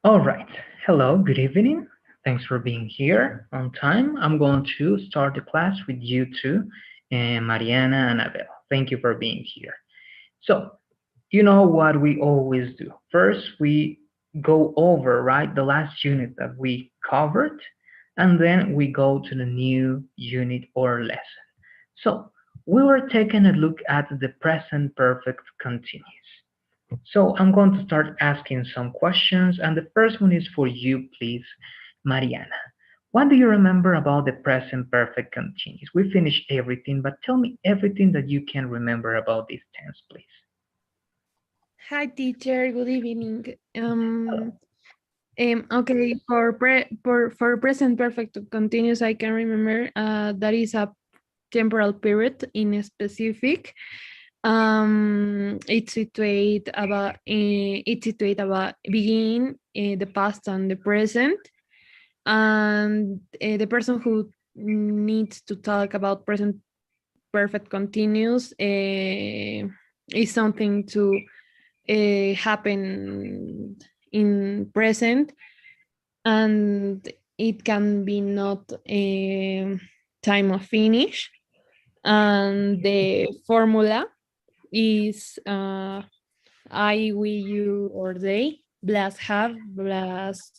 All right. Hello, good evening. Thanks for being here on time. I'm going to start the class with you two, and Mariana and Abel. Thank you for being here. So, you know what we always do. First, we go over, right, the last unit that we covered, and then we go to the new unit or lesson. So, we were taking a look at the present perfect continuous. So I'm going to start asking some questions, and the first one is for you, please, Mariana. What do you remember about the present perfect continuous? We finished everything, but tell me everything that you can remember about this tense, please. Hi, teacher. Good evening. Okay, for present perfect continuous, I can remember that is a temporal period in a specific. It's situate about begin the past and the present, and the person who needs to talk about present perfect continuous is something to happen in present, and it can be not a time of finish, and the formula is I, we, you, or they, plus have, plus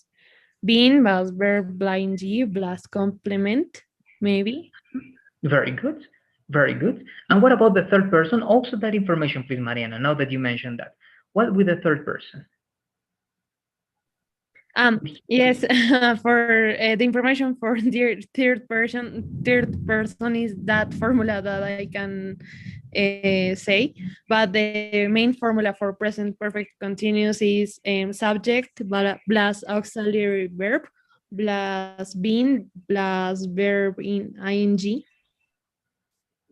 been, plus verb, blind g, plus complement, maybe. Very good. Very good. And what about the third person? Also that information, please, Mariana, now that you mentioned that. What with the third person? Yes, for the information for the third person is that formula that I can say, but the main formula for present perfect continuous is subject plus auxiliary verb plus being plus verb in ing.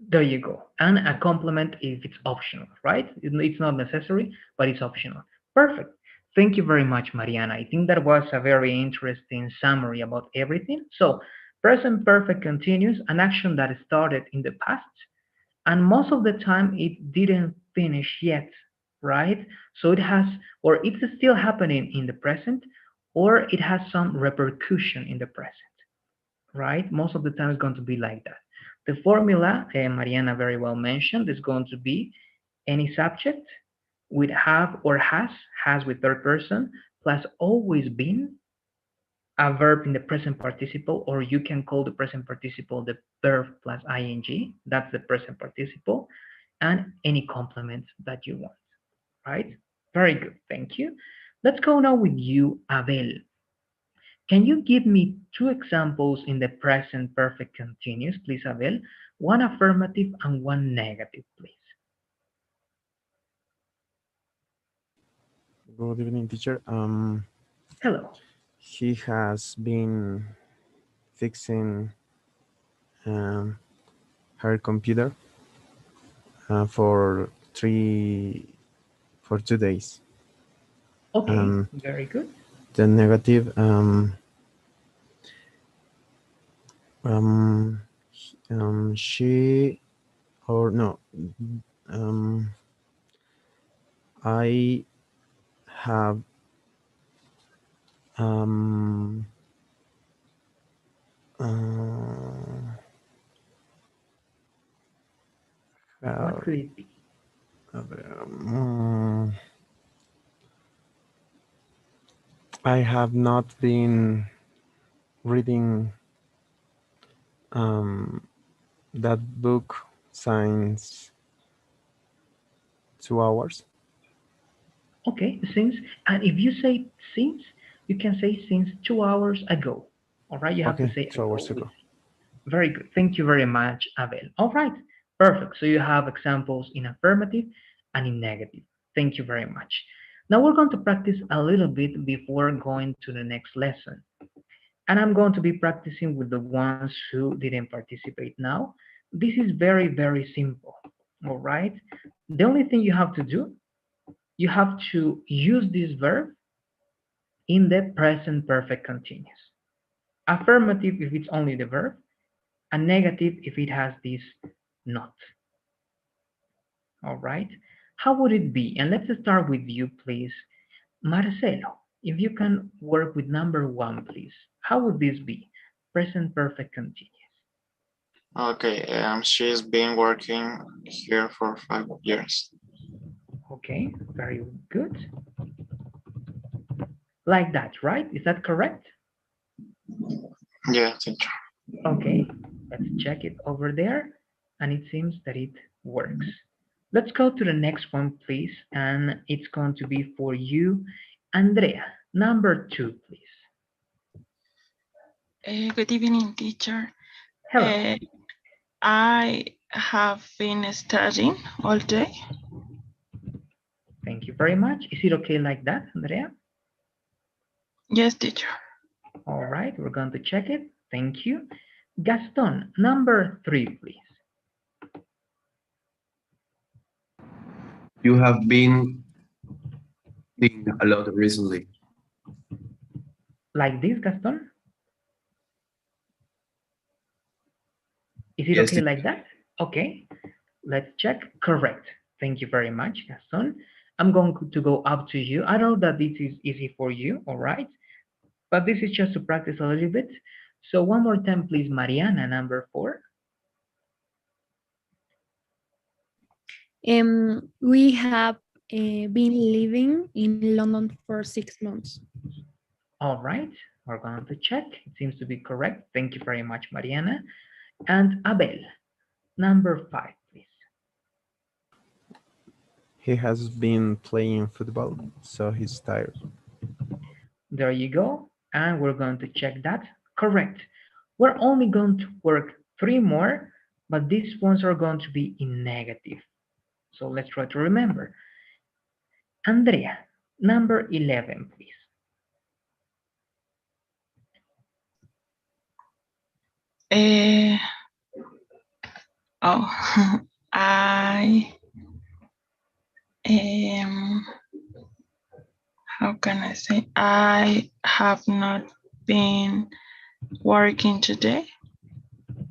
There you go. And a complement if it's optional, right? It's not necessary, but it's optional. Perfect. Thank you very much, Mariana. I think that was a very interesting summary about everything. So, present perfect continuous, an action that started in the past, and most of the time it didn't finish yet, right? So it has, or it's still happening in the present, or it has some repercussion in the present, right? Most of the time it's going to be like that. The formula, Mariana very well mentioned, is going to be any subject with have or has with third person, plus always been, a verb in the present participle, or you can call the present participle the verb plus ing. That's the present participle, and any complement that you want, right? Very good, thank you. Let's go now with you, Abel. Can you give me two examples in the present perfect continuous, please, Abel? One affirmative and one negative, please. Good evening, teacher. Hello. He has been fixing um, her computer for 2 days. Okay, Um, very good. the negative, um, she or no, um, I have um, uh, What have, could it be? um, I have not been reading um, that book since 2 hours. Okay, since, and if you say since, you can say since 2 hours ago. All right, you have to Okay, say 2 hours ago with. ago. Very good. Thank you very much, Abel. All right, perfect. So you have examples in affirmative and in negative. Thank you very much. Now we're going to practice a little bit before going to the next lesson. And I'm going to be practicing with the ones who didn't participate now. This is very, very simple. All right. The only thing you have to do, you have to use this verb in the present perfect continuous. Affirmative if it's only the verb, and negative if it has this not. All right. How would it be? And let's start with you, please, Marcelo. if you can work with number 1, please. How would this be? Present perfect continuous. Okay, she's been working here for 5 years. Okay, very good. Like that, right? Is that correct? Yeah, teacher. Okay, let's check it over there. And it seems that it works. Let's go to the next one, please. And it's going to be for you, Andrea. Number 2, please. Good evening, teacher. Hello. I have been studying all day. Thank you very much. Is it okay like that, Andrea? Yes, teacher. All right, we're going to check it. Thank you. Gaston, number 3, please. You have been thinking a lot recently. Like this, Gaston? Is it Yes, okay like that? Okay, let's check. Correct. Thank you very much, Gaston. I'm going to go up to you. I know that this is easy for you, all right? But this is just to practice a little bit. So one more time, please, Mariana, number 4. We have been living in London for 6 months. All right, we're going to check. It seems to be correct. Thank you very much, Mariana. And Abel, number 5, please. He has been playing football, so he's tired. There you go. And we're going to check that. Correct. We're only going to work 3 more, but these ones are going to be in negative. So let's try to remember. Andrea, number 11, please. I how can I say? I have not been working today.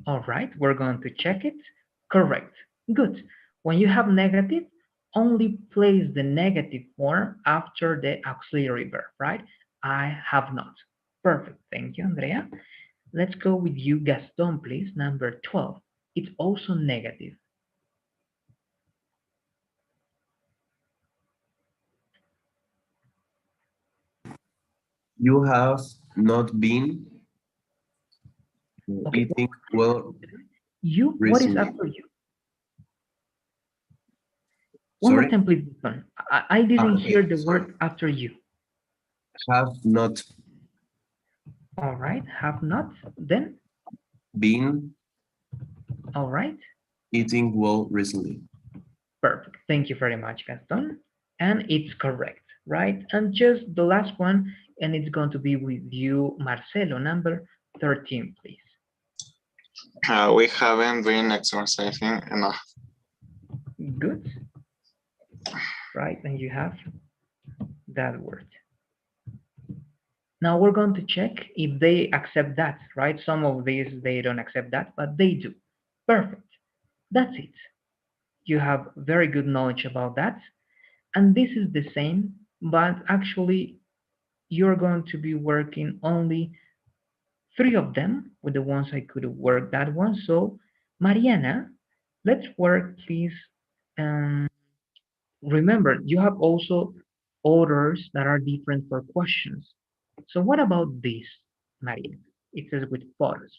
All right, we're going to check it. Correct. Good. When you have negative, only place the negative form after the auxiliary verb, right? I have not. Perfect. Thank you, Andrea. Let's go with you, Gaston, please. Number 12. It's also negative. You have not been Okay. eating well You, what is recently. after you? One more Sorry? time, please. I didn't Okay, hear the sorry. word after you. Have not All right, have not, then? been All right, eating well recently. perfect. Thank you very much, Gaston. And it's correct, right? And just the last one, and it's going to be with you, Marcelo, number 13, please. We haven't been exercising enough. Good. Right, and you have that word. Now we're going to check if they accept that, right? Some of these, they don't accept that, but they do. Perfect. That's it. You have very good knowledge about that. And this is the same, but actually you're going to be working only 3 of them with the ones I could work that one. So Mariana, let's work, please. Remember, you have also orders that are different for questions. So what about this, Mariana? It says with photos.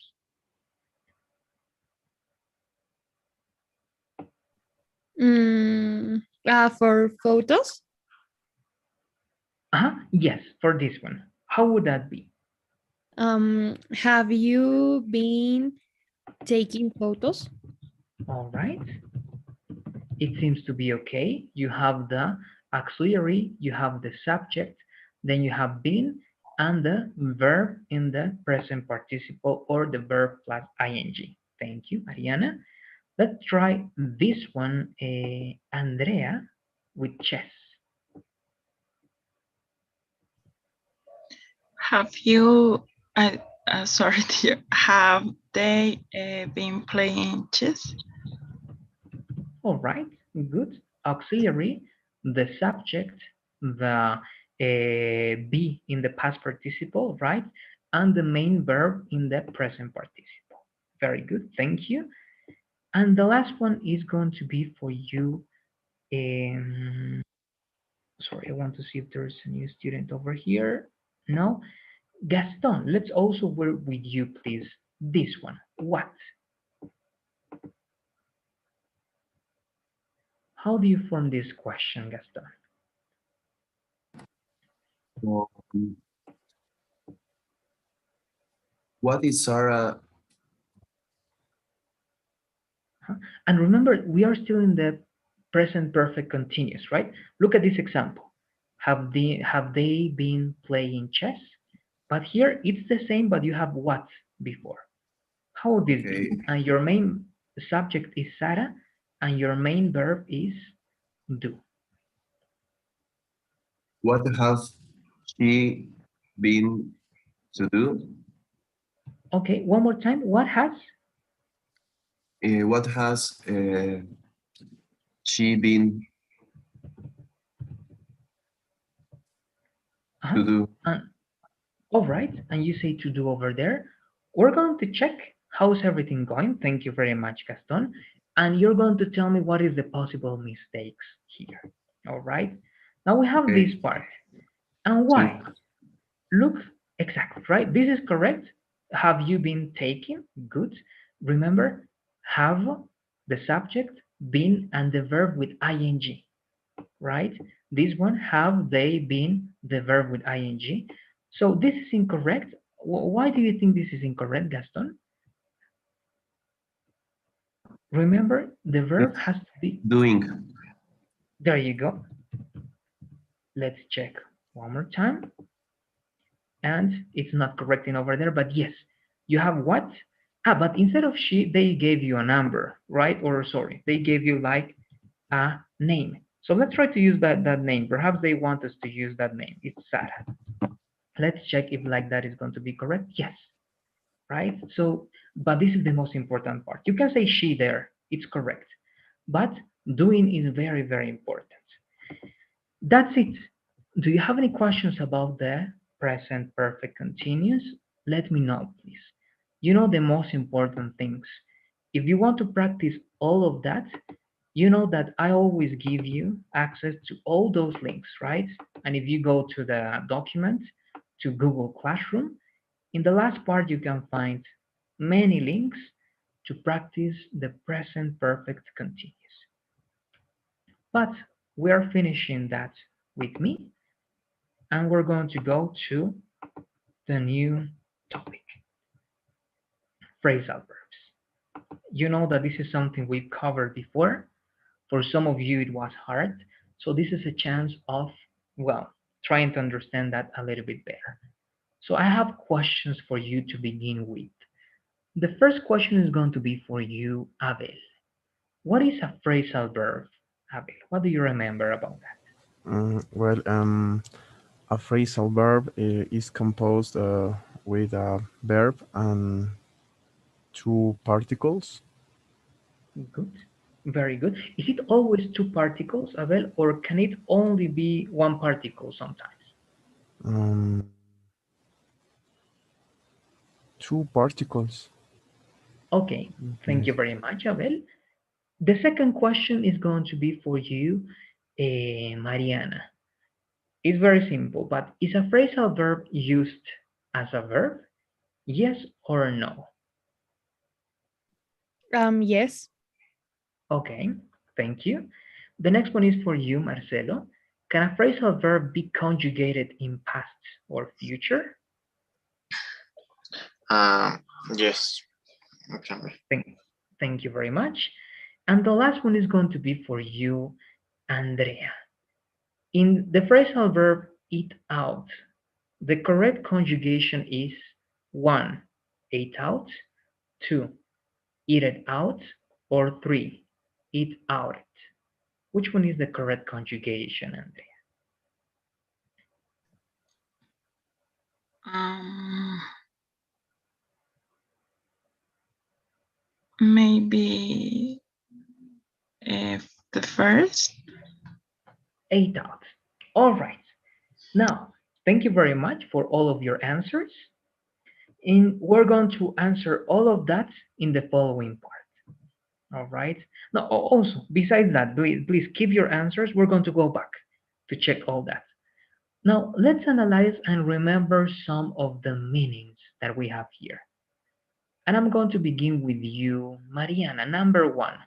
For photos? Yes, for this one. How would that be? Have you been taking photos? All right. It seems to be okay. You have the auxiliary, you have the subject, then you have been, and the verb in the present participle or the verb plus ing. Thank you, Mariana. Let's try this one, Andrea, with chess. Have you, sorry, dear, have they been playing chess? All right, good. Auxiliary, the subject, the be in the past participle, right? And the main verb in the present participle. Very good, thank you. And the last one is going to be for you. Sorry, I want to see if there's a new student over here. No, Gaston, let's also work with you, please. This one, what? How do you form this question, Gaston? What is Sarah? And remember, we are still in the present perfect continuous, right? Look at this example. Have they been playing chess? But here it's the same, but you have what before. How would this be? And your main subject is Sarah, and your main verb is do. What has she been to do? Okay, one more time. What has? What has she been to do? All right, and you say to do over there. We're going to check how's everything going. Thank you very much, Gaston. And you're going to tell me what is the possible mistakes here. All right. Now we have this part. And why? Look, exactly, right? This is correct. Have you been taking? Good. Remember, have the subject, been, and the verb with ing, right? This one, have they been, the verb with ing. So this is incorrect. Why do you think this is incorrect, Gaston? Remember, the verb has to be doing. There you go. Let's check one more time. And it's not correcting over there, but yes, you have what? But instead of she, they gave you a number, right? Or sorry, they gave you like a name. So let's try to use that name. Perhaps they want us to use that name. It's Sarah. Let's check if like that is going to be correct. Yes, right? So, but this is the most important part. You can say she there. It's correct. But doing is very, very important. That's it. Do you have any questions about the present perfect continuous? Let me know, please. You know the most important things. If you want to practice all of that, you know that I always give you access to all those links, right? And if you go to the document, to Google Classroom, in the last part you can find many links to practice the present perfect continuous. But we are finishing that with me, and we're going to go to the new topic, phrasal verbs. You know that this is something we've covered before. For some of you, it was hard. So this is a chance of, well, trying to understand that a little bit better. So I have questions for you to begin with. The first question is going to be for you, Abel. What is a phrasal verb, Abel? What do you remember about that? Well, a phrasal verb is composed with a verb and two particles. Good. Very good. Is it always two particles, Abel, or can it only be one particle sometimes? Two particles. Okay, thank you very much, Abel. The second question is going to be for you, Mariana. It's very simple, but is a phrasal verb used as a verb? Yes or no? Yes. Okay, thank you. The next one is for you, Marcelo. Can a phrasal verb be conjugated in past or future? Yes, okay. Thank you very much. And the last one is going to be for you, Andrea. In the phrasal verb eat out, the correct conjugation is 1, ate out, 2, eat it out, or 3, eat out it. Which one is the correct conjugation, Andrea? Maybe if the first. Ate out. All right. Now, thank you very much for all of your answers. And we're going to answer all of that in the following part. All right. Now, also, besides that, please keep your answers. We're going to go back to check all that. Now, let's analyze and remember some of the meanings that we have here. And I'm going to begin with you, Mariana. Number one,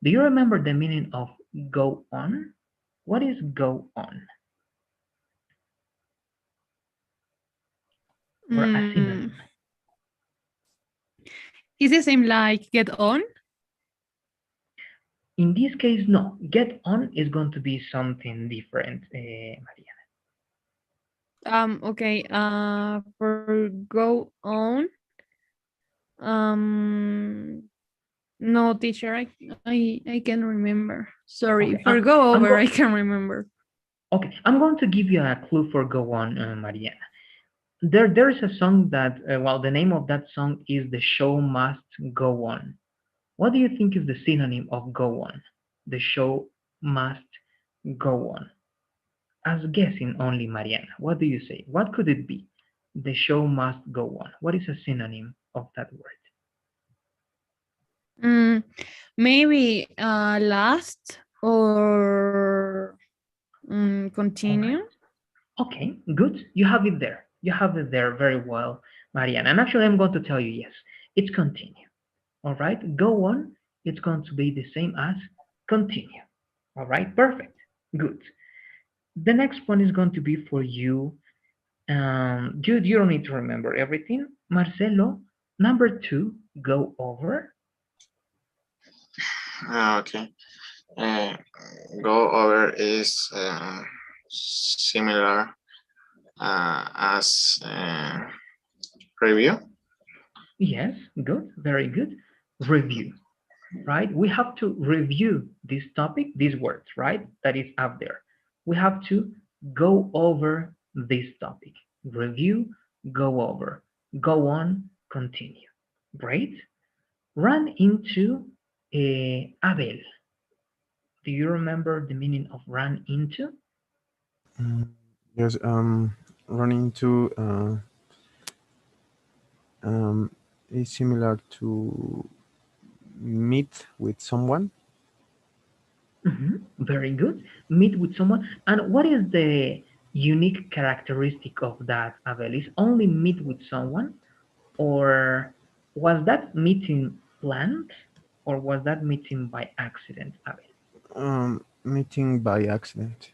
do you remember the meaning of go on? What is go on? Or a synonym? Is the same like get on? In this case, no. Get on is going to be something different, Mariana. Okay. For go on. No, teacher, I can remember. Sorry, Okay, for go I'm over, I can remember. okay, I'm going to give you a clue for go on, Mariana. There is a song that, well, the name of that song is "The Show Must Go On." What do you think is the synonym of go on? The show must go on. As guessing only, Mariana. What do you say? What could it be? The show must go on. What is a synonym of that word? Maybe last or continue. Right. Okay, good. You have it there. You have it there very well, Mariana. And actually, I'm going to tell you yes, it's continue. All right, go on. It's going to be the same as continue. All right, perfect. Good. The next one is going to be for you. You don't need to remember everything. Marcelo, number two, go over. Okay. Uh, go over is similar as review. Yes, good, very good. Review, right? We have to review this topic, these words, right? That is up there. We have to go over this topic. Review, go over, go on, continue. Great. Run into Abel. Do you remember the meaning of run into? Yes, running to is similar to meet with someone. Very good. Meet with someone. And what is the unique characteristic of that, Abel? Is only meet with someone, or was that meeting planned, or was that meeting by accident, Abel? Meeting by accident.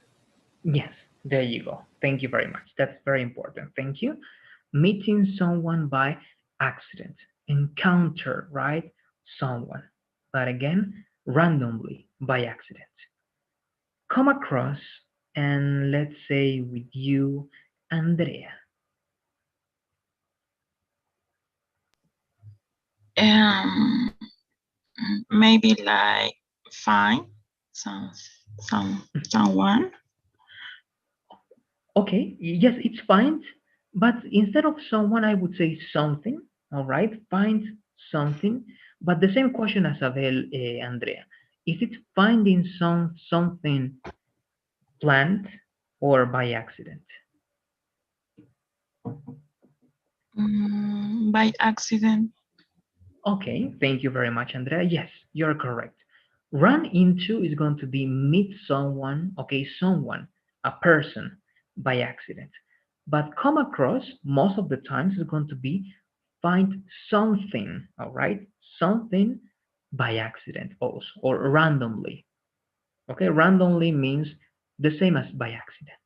Yes, there you go. Thank you very much. That's very important. Thank you. Meeting someone by accident. Encounter, right? Someone. But again, randomly by accident. Come across, and let's say with you, Andrea. Um, maybe like find some someone. Okay, yes, it's find, but instead of someone, I would say something. All right, find something. But the same question as Abel, Andrea. Is it finding something planned or by accident? By accident. Okay, thank you very much, Andrea. Yes, you're correct. Run into is going to be meet someone, okay, someone, a person by accident. But come across, most of the times, is going to be find something, all right? Something by accident also, or randomly. Okay, randomly means the same as by accident.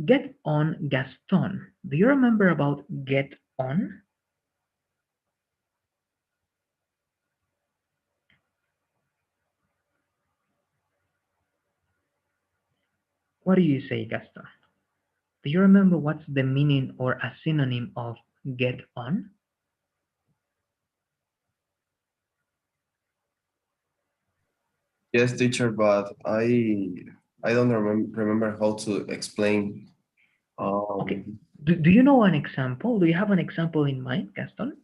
Get on Gaston. Do you remember about get on? What do you say, Gaston? Do you remember what's the meaning or a synonym of get on? Yes, teacher, but I don't remember how to explain. Okay. Do you know an example? Do you have an example in mind, Gaston?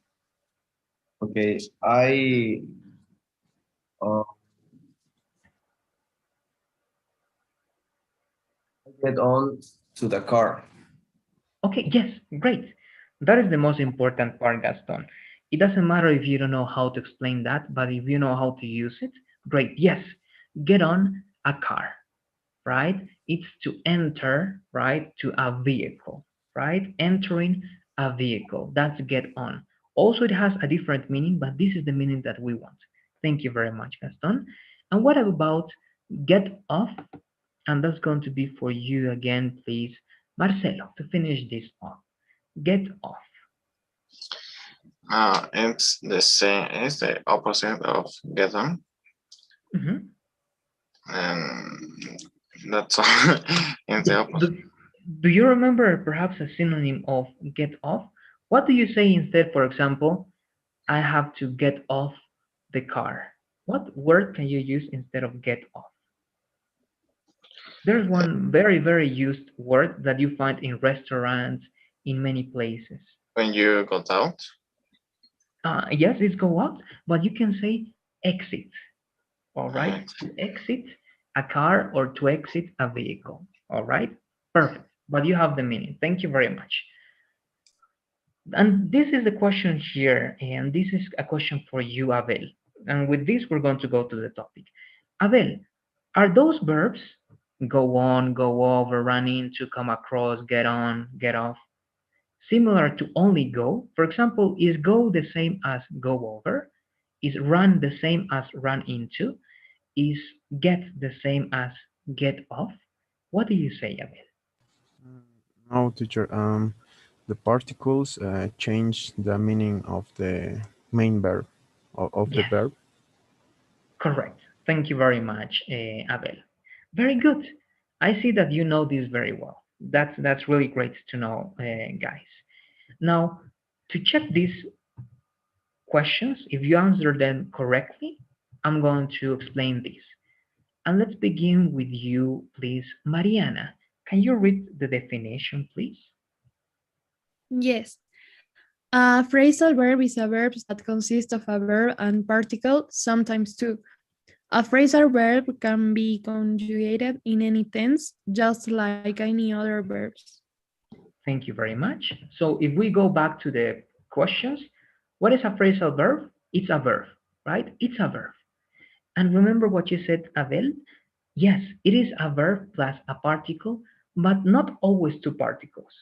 Okay, I uh, get on to the car. Okay, yes, great. That is the most important part, Gaston. It doesn't matter if you don't know how to explain that, but if you know how to use it, great. Yes, get on a car, right? It's to enter, right, to a vehicle, right? Entering a vehicle. That's get on. Also, it has a different meaning, but this is the meaning that we want. Thank you very much, Gaston. And what about get off? And that's going to be for you again, please, Marcelo, to finish this off. Get off. It's the same, it's the opposite of get on. Mhm. And that's all. It's the Do, opposite. do, do you remember perhaps a synonym of get off? What do you say instead, for example, I have to get off the car? What word can you use instead of get off? There's one very, very used word that you find in restaurants, in many places. When you got out, Yes, it's go out, but you can say exit, all right? uh, To exit a car or to exit a vehicle, all right? Perfect, but you have the meaning. Thank you very much. And this is the question here, and this is a question for you, Abel. And with this, we're going to go to the topic. Abel, are those verbs go on, go over, run into, come across, get on, get off, similar to only go? For example, is go the same as go over? Is run the same as run into? Is get the same as get off? What do you say, Abel? Mm, No, teacher. The particles change the meaning of the main verb of the Yes, verb. correct. Thank you very much, Abel. Very good. I see that you know this very well. That's really great to know, guys. Now, to check these questions, if you answer them correctly, I'm going to explain this. And let's begin with you, please, Mariana. Can you read the definition, please? Yes. A phrasal verb is a verb that consists of a verb and particle, sometimes two. A phrasal verb can be conjugated in any tense, just like any other verbs. Thank you very much. So if we go back to the questions, what is a phrasal verb? It's a verb, right? It's a verb. And remember what you said, Abel? Yes, it is a verb plus a particle, but not always two particles.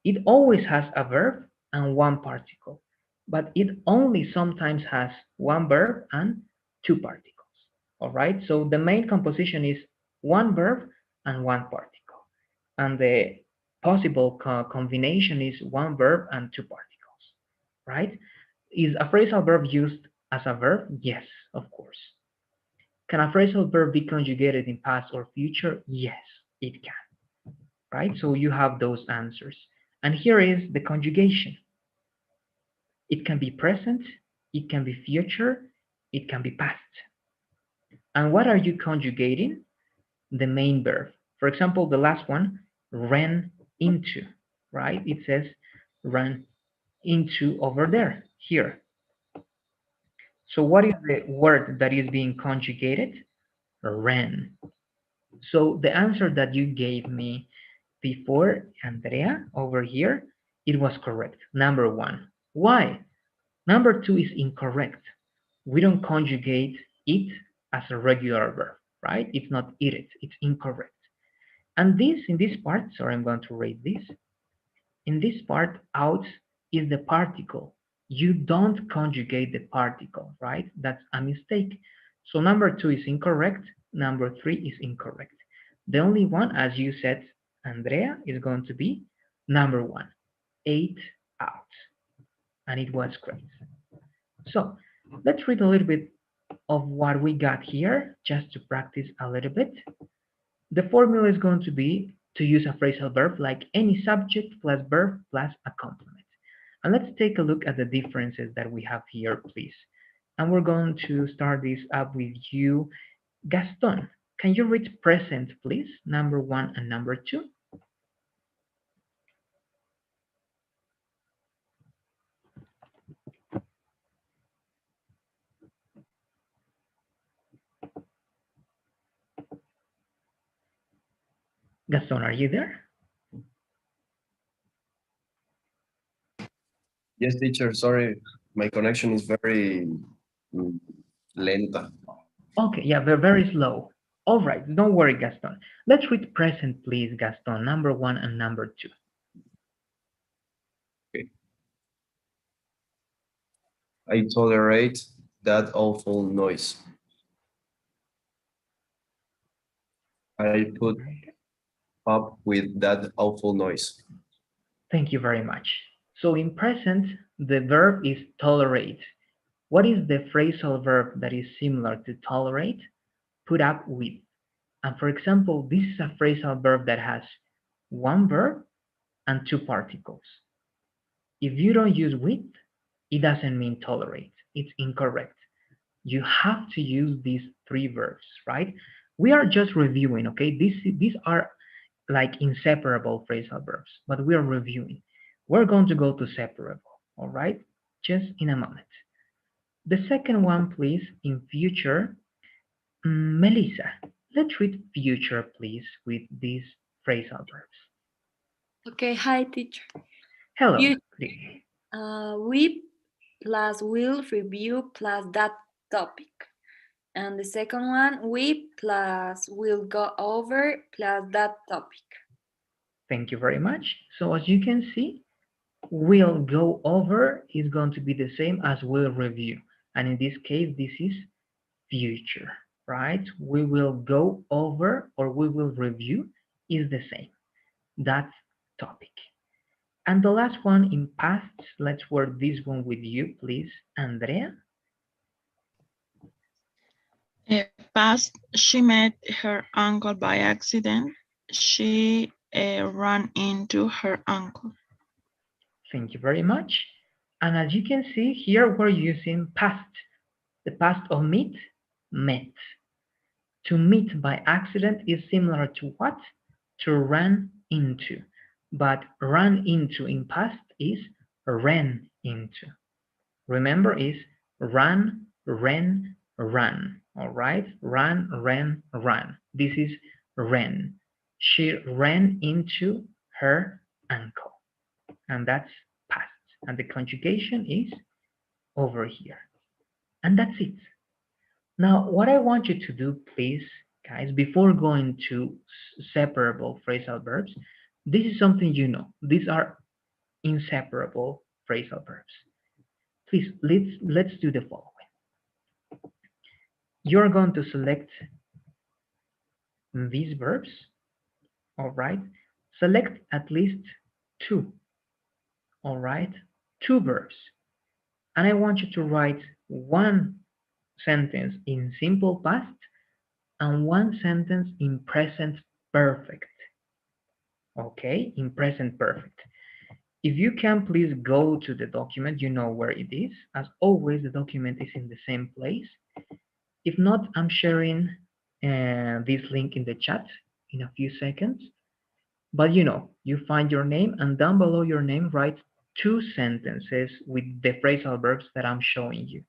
It always has a verb and one particle, but it only sometimes has one verb and two particles. All right, so the main composition is one verb and one particle. And the possible combination is one verb and two particles, right? Is a phrasal verb used as a verb? Yes, of course. Can a phrasal verb be conjugated in past or future? Yes, it can, right? So you have those answers. And here is the conjugation. It can be present, it can be future, it can be past. And what are you conjugating? The main verb. For example, the last one, ran into, right? It says ran into over there, here. So what is the word that is being conjugated? Ran. So the answer that you gave me before, Andrea, over here, it was correct. Number one. Why? Number two is incorrect. We don't conjugate it as a regular verb, right? It's not eat it, it's incorrect. And this, in this part, sorry, I'm going to read this. In this part, out is the particle. You don't conjugate the particle, right? That's a mistake. So number two is incorrect. Number three is incorrect. The only one, as you said, Andrea, is going to be number one, ate out. And it was great. So let's read a little bit of what we got here, just to practice a little bit. The formula is going to be to use a phrasal verb like any subject plus verb plus a complement. And let's take a look at the differences that we have here, please. And we're going to start this up with you, Gaston. Can you read present, please? Number one and number two. Gaston, are you there? Yes, teacher, sorry. My connection is very mm, lenta. Okay, yeah, they're very slow. All right, don't worry, Gaston. Let's read present, please, Gaston, number 1 and number 2. Okay. I tolerate that awful noise. I put up with that awful noise. Thank you very much. So in present, the verb is tolerate. What is the phrasal verb that is similar to tolerate? Put up with. And for example, this is a phrasal verb that has one verb and two particles. If you don't use with, it doesn't mean tolerate. It's incorrect. You have to use these three verbs, right? We are just reviewing, okay? These are like inseparable phrasal verbs, but we are reviewing. We're going to go to separable, all right? Just in a moment. The second one, please, in future. Melissa, let's read future, please, with these phrasal verbs. Okay, hi teacher. Hello. You, we plus will review plus that topic. And the second one, we plus will go over plus that topic. Thank you very much. So as you can see, will go over is going to be the same as will review. And in this case, this is future, right? We will go over or we will review is the same. That's topic. And the last one in past, let's work this one with you, please, Andrea. Past, she met her uncle by accident. She ran into her uncle. Thank you very much. And as you can see here, we're using past. The past of meet, met. To meet by accident is similar to what? To run into. But run into in past is ran into. Remember is run, ran, run. All right? Run, ran, run. This is ran. She ran into her uncle. And that's past. And the conjugation is over here. And that's it. Now, what I want you to do, please, guys, before going to separable phrasal verbs, this is something you know. These are inseparable phrasal verbs. Please, let's do the following. You're going to select these verbs, all right? Select at least two, all right? Two verbs. And I want you to write one sentence in simple past and one sentence in present perfect. Okay, in present perfect. If you can please go to the document, you know where it is. As always, the document is in the same place. If not, I'm sharing this link in the chat in a few seconds. But you know, you find your name and down below your name, write two sentences with the phrasal verbs that I'm showing you.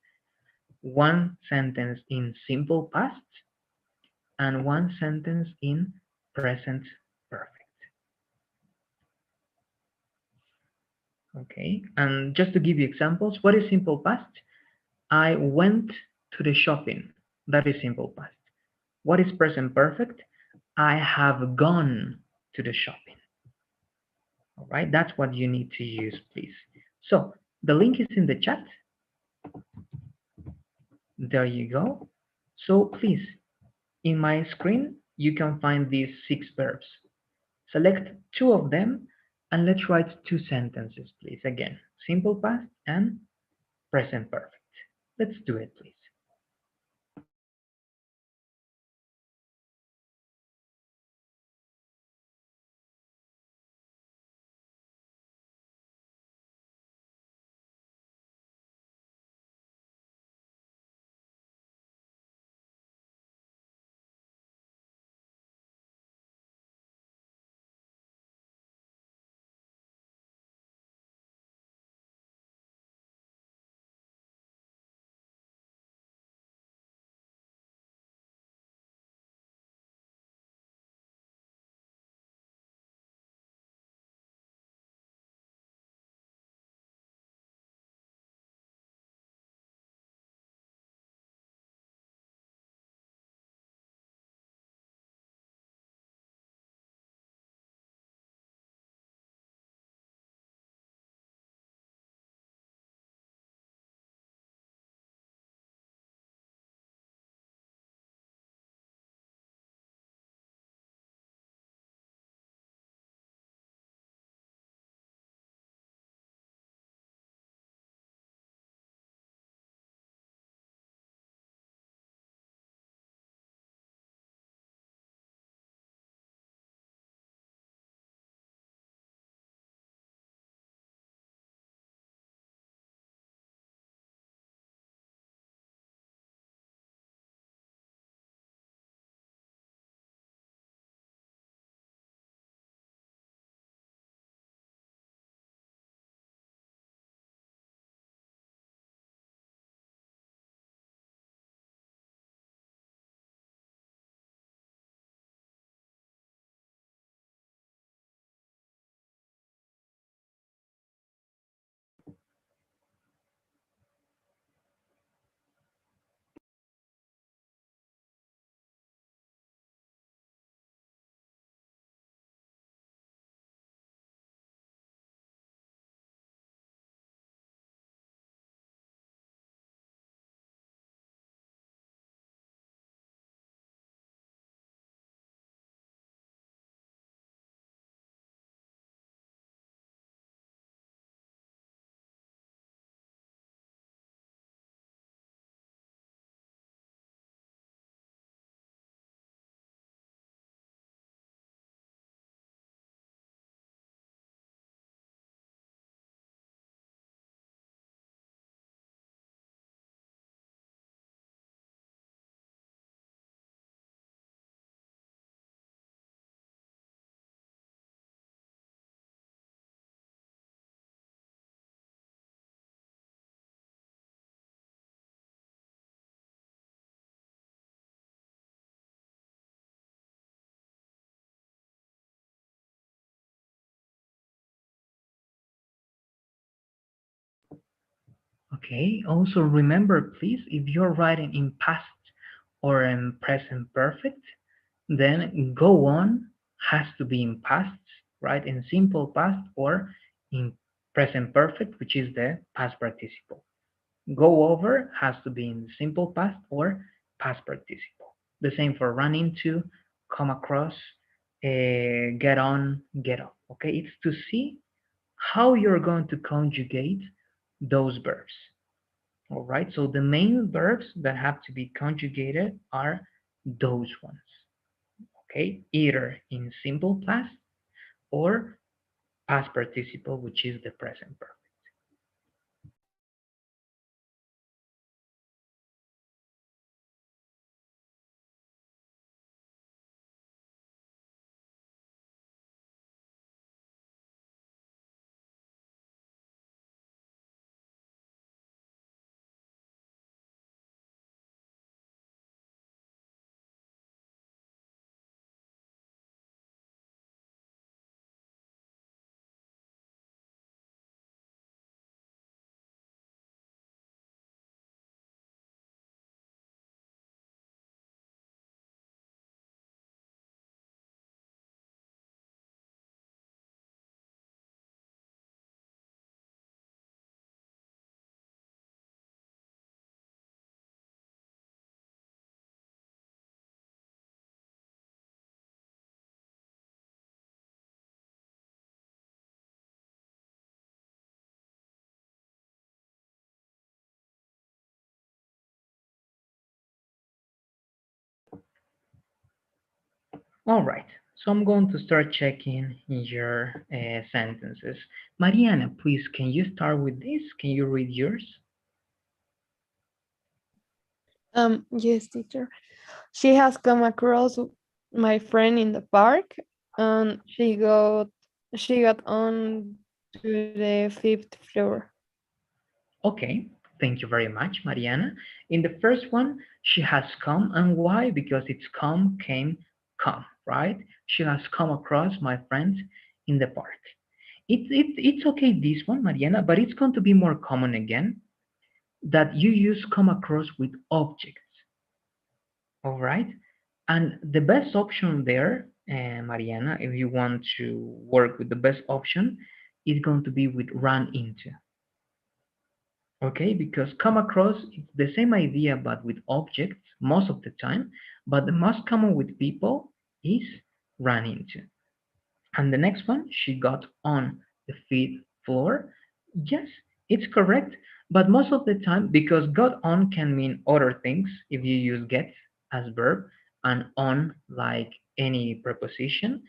One sentence in simple past and one sentence in present perfect. Okay, and just to give you examples, what is simple past? I went to the shopping. That is simple past. What is present perfect? I have gone to the shopping. All right, that's what you need to use, please. So the link is in the chat. There you go. So please, in my screen, you can find these 6 verbs. Select 2 of them and let's write 2 sentences, please. Again, simple past and present perfect. Let's do it, please. Okay, also remember, please, if you're writing in past or in present perfect, then go on has to be in past, right? In simple past or in present perfect, which is the past participle. Go over has to be in simple past or past participle. The same for run into, come across, get on, get up. Okay, it's to see how you're going to conjugate those verbs. All right, so the main verbs that have to be conjugated are those ones. Okay, either in simple past or past participle, which is the present perfect. All right, so I'm going to start checking your sentences. Mariana, please, can you start with this? Can you read yours? Yes, teacher. She has come across my friend in the park, and she got on to the fifth floor. Okay, thank you very much, Mariana. In the first one, she has come, and why? Because it's come, came, come, right? She has come across my friend in the park. It's okay, this one, Mariana, but it's going to be more common again that you use come across with objects, all right? And the best option there, Mariana, if you want to work with the best option, is going to be with run into. Okay, because come across it's the same idea but with objects most of the time, but the most common with people is run into. And the next one, she got on the fifth floor. Yes, it's correct, but most of the time, because got on can mean other things if you use get as verb and on like any preposition,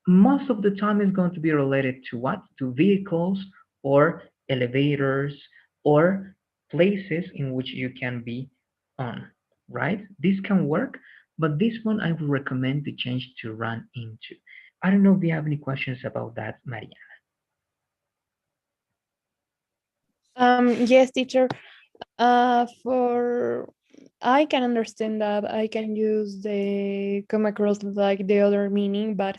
most of the time is going to be related to what? To vehicles or elevators or places in which you can be on, right? This can work, but this one I would recommend to change to run into. I don't know if you have any questions about that, Maria. Yes, teacher. For I can understand that I can use the come across like the other meaning, but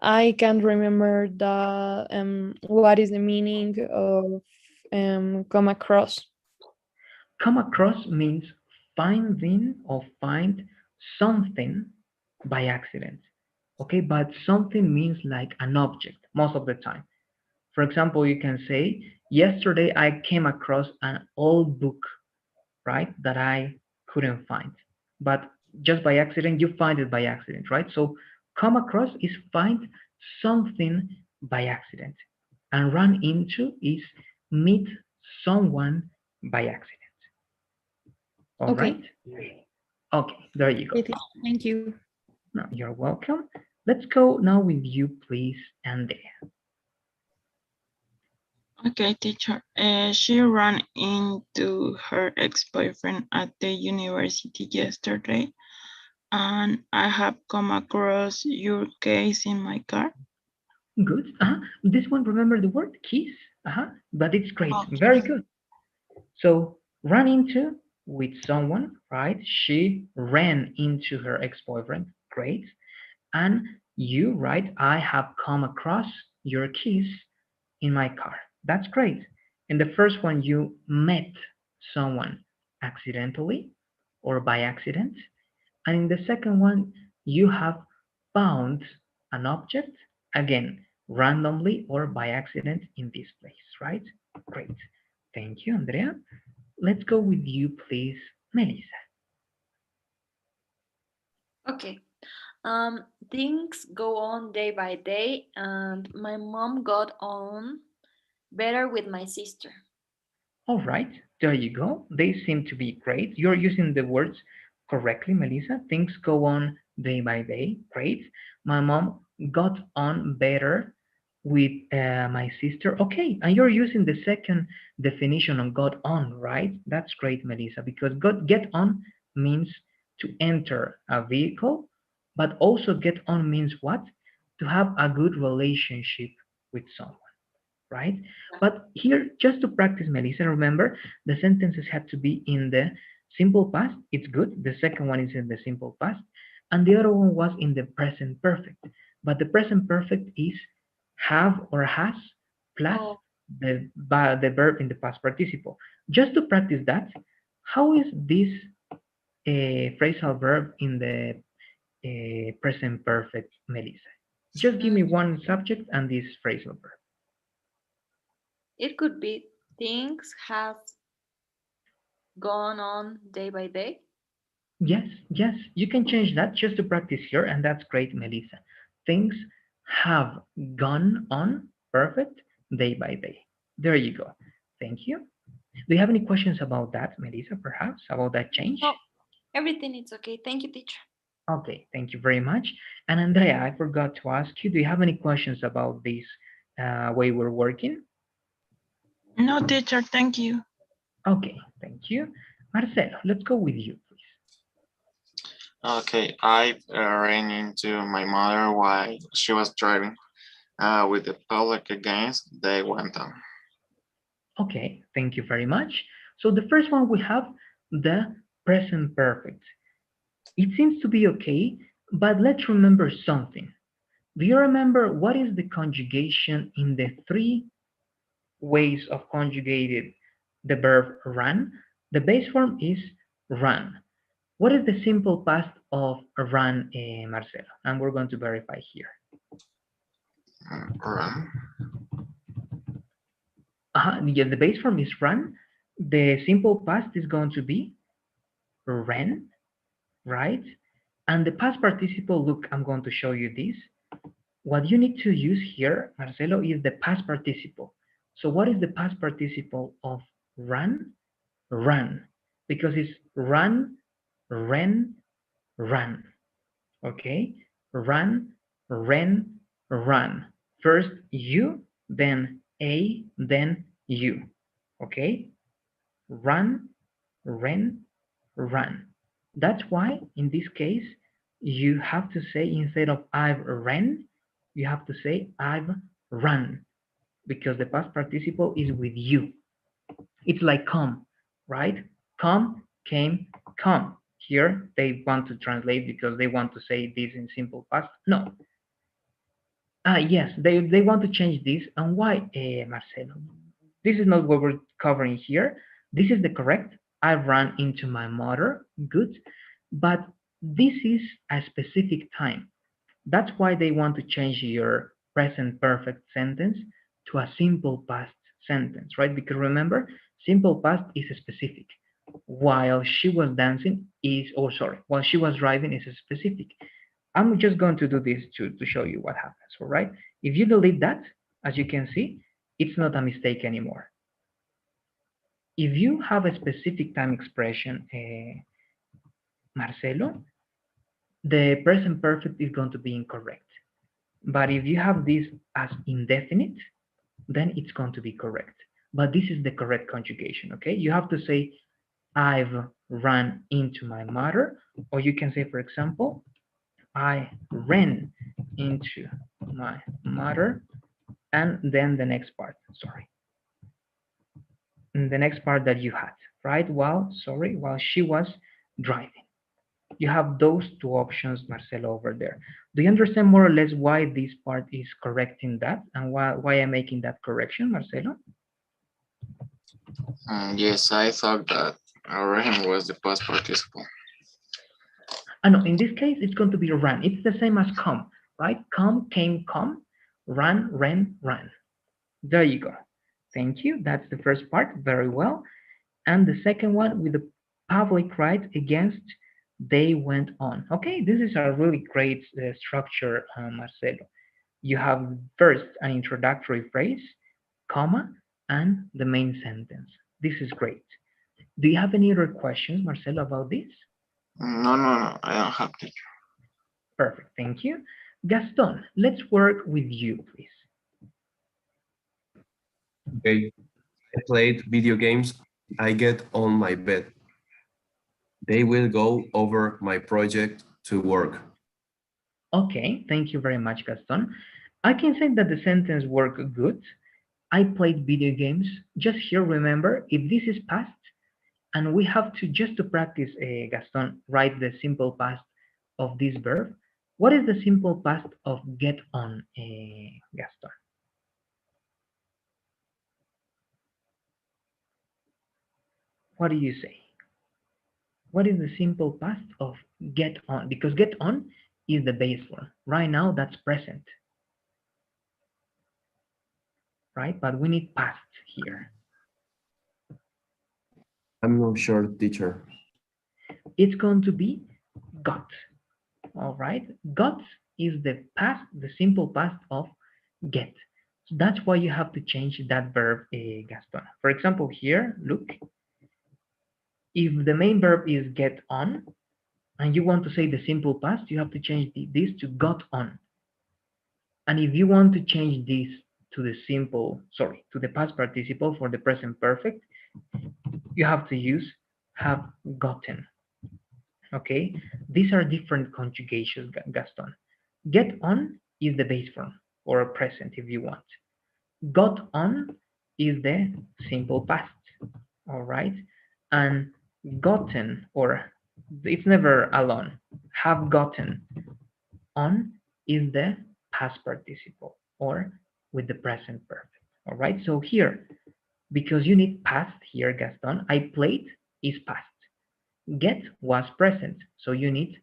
I can't remember the what is the meaning of come across. Come across means finding or find something by accident. Okay, but something means like an object most of the time. For example, you can say, yesterday I came across an old book, right, that I couldn't find. But just by accident, you find it by accident, right? So come across is find something by accident. And run into is meet someone by accident. All right? Okay. Okay, there you go. Thank you. No, you're welcome. Let's go now with you, please, Andrea. Okay, teacher. She ran into her ex-boyfriend at the university yesterday, and I have come across your case in my car. Good. This one, remember the word kiss? But it's great. Okay. Very good. So run into with someone, right? She ran into her ex-boyfriend. Great. And you, right? I have come across your keys in my car. That's great. In the first one, you met someone accidentally or by accident. And in the second one, you have found an object, again, randomly or by accident in this place, right? Great. Thank you, Andrea. Let's go with you, please, Melissa. Okay. Things go on day by day, and my mom got on better with my sister. All right, there you go. They seem to be great. You're using the words correctly, Melissa. Things go on day by day. Great. My mom got on better with my sister. Okay, and you're using the second definition on got on, right? That's great, Melissa, because get on means to enter a vehicle, but also get on means what? To have a good relationship with someone, right? But here, just to practice, Melissa, remember the sentences had to be in the simple past. It's good. The second one is in the simple past, and the other one was in the present perfect. But the present perfect is have or has plus Oh, the verb in the past participle. Just to practice that, how is this phrasal verb in the present perfect, Melissa? Just give me mm, one subject and this phrasal verb. it could be things have gone on day by day. Yes, yes, you can change that just to practice here, and that's great, Melissa. Things have gone on perfect day by day. There you go. Thank you. Do you have any questions about that, Melissa, perhaps, about that change? No, everything is okay. Thank you, teacher. Okay, thank you very much. And Andrea, I forgot to ask you, do you have any questions about this way we're working? No, teacher, thank you. Okay, thank you. Marcelo, let's go with you, please. Okay, I ran into my mother while she was driving. With the public against, they went on. Okay, thank you very much. So the first one we have the present perfect. It seems to be okay, but let's remember something. Do you remember what is the conjugation in the three ways of conjugated the verb run? The base form is run. What is the simple past of run, Marcelo? And we're going to verify here. Run. Yeah, the base form is run. The simple past is going to be ran, right? And the past participle, look, I'm going to show you this. What you need to use here, Marcelo, is the past participle. So what is the past participle of run? Run. Because it's run, ran, run. Okay? Run, ran, run. First you, then a, then you. Okay? Run, ran, run. That's why in this case you have to say, instead of I've ran, you have to say I've run, because the past participle is with you. It's like come, right? Come, came, come. Here they want to translate because they want to say this in simple past. No. Yes, they want to change this. And why, Marcelo? This is not what we're covering here. This is the correct. I ran into my mother. Good. But this is a specific time. That's why they want to change your present perfect sentence to a simple past sentence, right? Because remember, simple past is specific. While she was dancing is, or sorry, while she was driving is specific. I'm just going to do this to show you what happens, all right? If you delete that, as you can see, it's not a mistake anymore. If you have a specific time expression, Marcelo, the present perfect is going to be incorrect. But if you have this as indefinite, then it's going to be correct. But this is the correct conjugation, okay? You have to say, I've run into my mother, or you can say, for example, I ran into my mother, and then the next part, sorry. And the next part that you had, right? While she was driving. You have those two options, Marcelo, over there. Do you understand more or less why this part is correcting that and why I'm making that correction, Marcelo? Yes, I thought that ran was the past participle. No, in this case, it's going to be run. It's the same as come, right? Come, came, come, run, ran, run. There you go. Thank you. That's the first part. Very well. And the second one with the public right against, they went on. Okay, this is a really great structure, Marcelo. You have first an introductory phrase, comma, and the main sentence. This is great. Do you have any other questions, Marcelo, about this? No, no, no, I don't have to. Perfect, thank you. Gaston, let's work with you, please. Okay. I played video games. I get on my bed. They will go over my project to work. Okay, thank you very much, Gaston. I can say that the sentence worked good. I played video games. Just here, remember, if this is past, and we have to, just to practice, Gaston, write the simple past of this verb. What is the simple past of get on, Gaston? What do you say? What is the simple past of get on? Because get on is the base form. Right now, that's present, right? But we need past here. I'm not sure, teacher. It's going to be got. All right, got is the past, the simple past of get. So that's why you have to change that verb, Gaston. For example, here, look, if the main verb is get on, and you want to say the simple past, you have to change this to got on. And if you want to change this to the to the past participle for the present perfect, you have to use have gotten. Okay, these are different conjugations, Gaston. Get on is the base form, or present if you want. Got on is the simple past, all right? And gotten, or it's never alone, have gotten on is the past participle, or with the present perfect, all right? So here, because you need past here, Gaston, I played is past. Get was present, so you need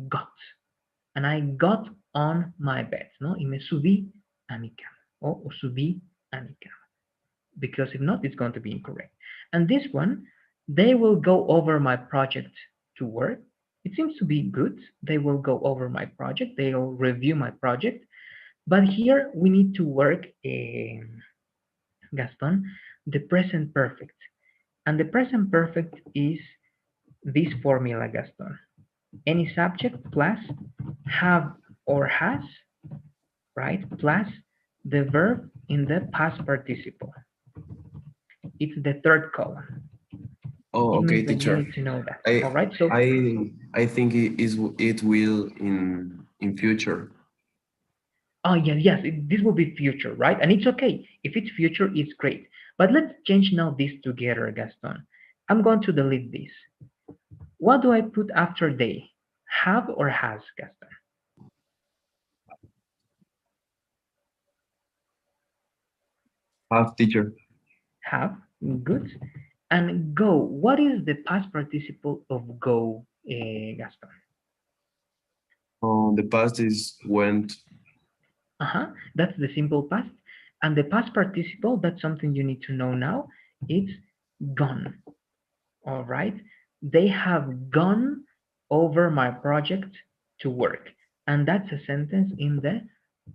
got. And I got on my bed, no? Y me subí a mi cama, o subí a mi cama. Because if not, it's going to be incorrect. And this one, they will go over my project to work. It seems to be good. They will go over my project. They will review my project. But here we need to work, Gaston, the present perfect. And the present perfect is this formula, Gaston. Any subject plus have or has, right? Plus the verb in the past participle. It's the third column. Oh, It okay, means that you teacher. need to know that. All right. So I think it will in future. oh yes, this will be future, right? And it's okay. If it's future, it's great. But let's change now this together, Gaston. I'm going to delete this. What do I put after they? Have or has, Gaston? Have, teacher. Have, good. And go, what is the past participle of go, Gaston? The past is went. That's the simple past. And the past participle, that's something you need to know now. It's gone. All right. They have gone over my project to work. And that's a sentence in the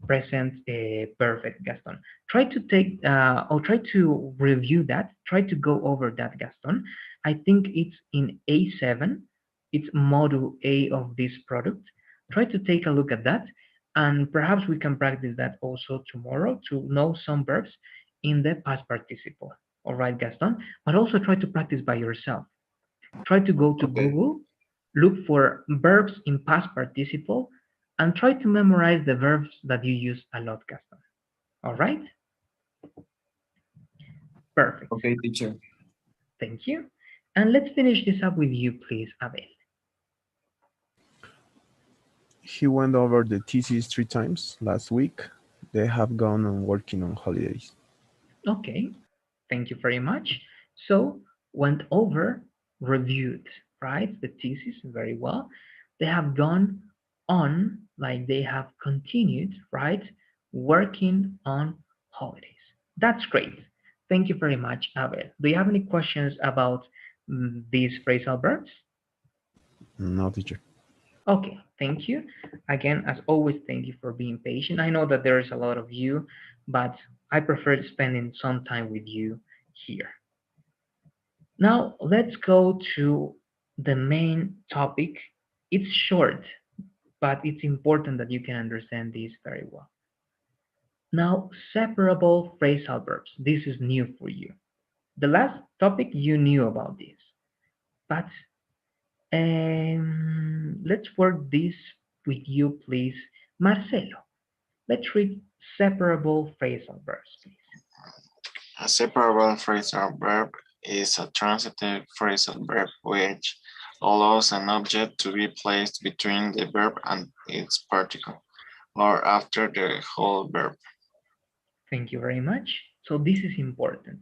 present perfect, Gaston. Try to take, or try to review that. Try to go over that, Gaston. I think it's in A7. It's module A of this product. Try to take a look at that. And perhaps we can practice that also tomorrow to know some verbs in the past participle. All right, Gaston? But also try to practice by yourself. Try to go to Google, look for verbs in past participle, and try to memorize the verbs that you use a lot, Gaston. All right? Perfect. Okay, teacher. Thank you. And let's finish this up with you, please, Abel. He went over the thesis 3 times last week. They have gone on working on holidays. Okay, thank you very much. So went over, reviewed, right? The thesis very well. They have gone on, like they have continued, right? Working on holidays. That's great. Thank you very much, Abel. Do you have any questions about these phrasal verbs? No, teacher. Okay, thank you. Again, as always, thank you for being patient. I know that there is a lot of you, but I prefer spending some time with you here. Now, let's go to the main topic. It's short, but it's important that you can understand this very well. Now, separable phrasal verbs. This is new for you. The last topic you knew about this, but let's work this with you, please. Marcelo, let's read separable phrasal verbs, please. A separable phrasal verb is a transitive phrasal verb which allows an object to be placed between the verb and its particle, or after the whole verb. Thank you very much. So this is important.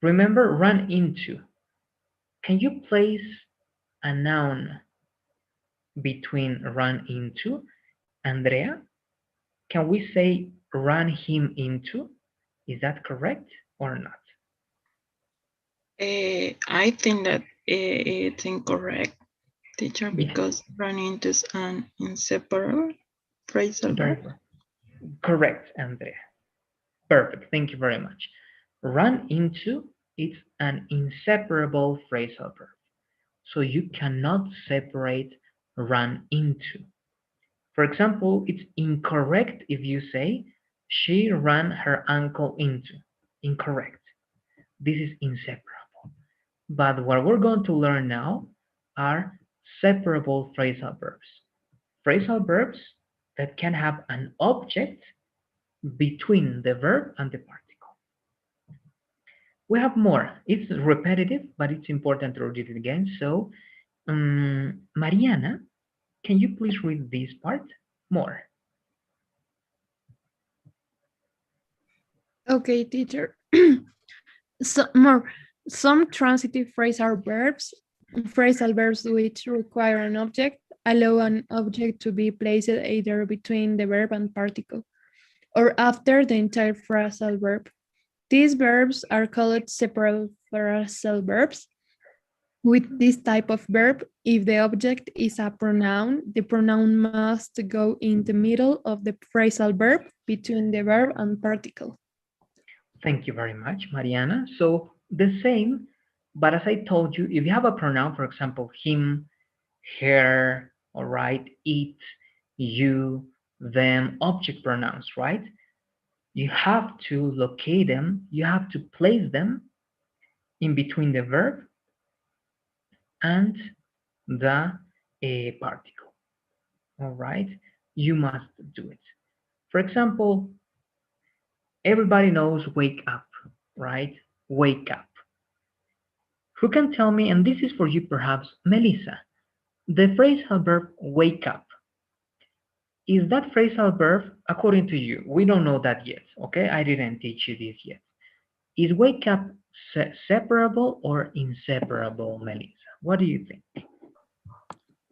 Remember, run into. Can you place a noun between run into? Andrea, can we say run him into? Is that correct or not? I think that it's incorrect, teacher, Yeah. because run into is an inseparable phrasal Very verb. well. Correct, Andrea. Perfect. Thank you very much. Run into is an inseparable phrasal verb. So you cannot separate run into. For example, it's incorrect if you say she ran her uncle into. Incorrect. This is inseparable. But what we're going to learn now are separable phrasal verbs. Phrasal verbs that can have an object between the verb and the particle. We have more. It's repetitive, but it's important to read it again. So, Mariana, can you please read this part more? Okay, teacher. Some transitive phrasal verbs which require an object, allow an object to be placed either between the verb and particle, or after the entire phrasal verb. These verbs are called separable phrasal verbs. With this type of verb, if the object is a pronoun, the pronoun must go in the middle of the phrasal verb between the verb and particle. Thank you very much, Mariana. So the same, but as I told you, if you have a pronoun, for example, him, her, all right, it, you, them, object pronouns, right? You have to locate them, you have to place them in between the verb and the particle, all right? You must do it. For example, everybody knows wake up, right? Wake up. Who can tell me, and this is for you perhaps, Melissa, the phrasal verb wake up. Is that phrasal verb, according to you, we don't know that yet, okay? I didn't teach you this yet. Is wake up separable or inseparable, Melissa? What do you think?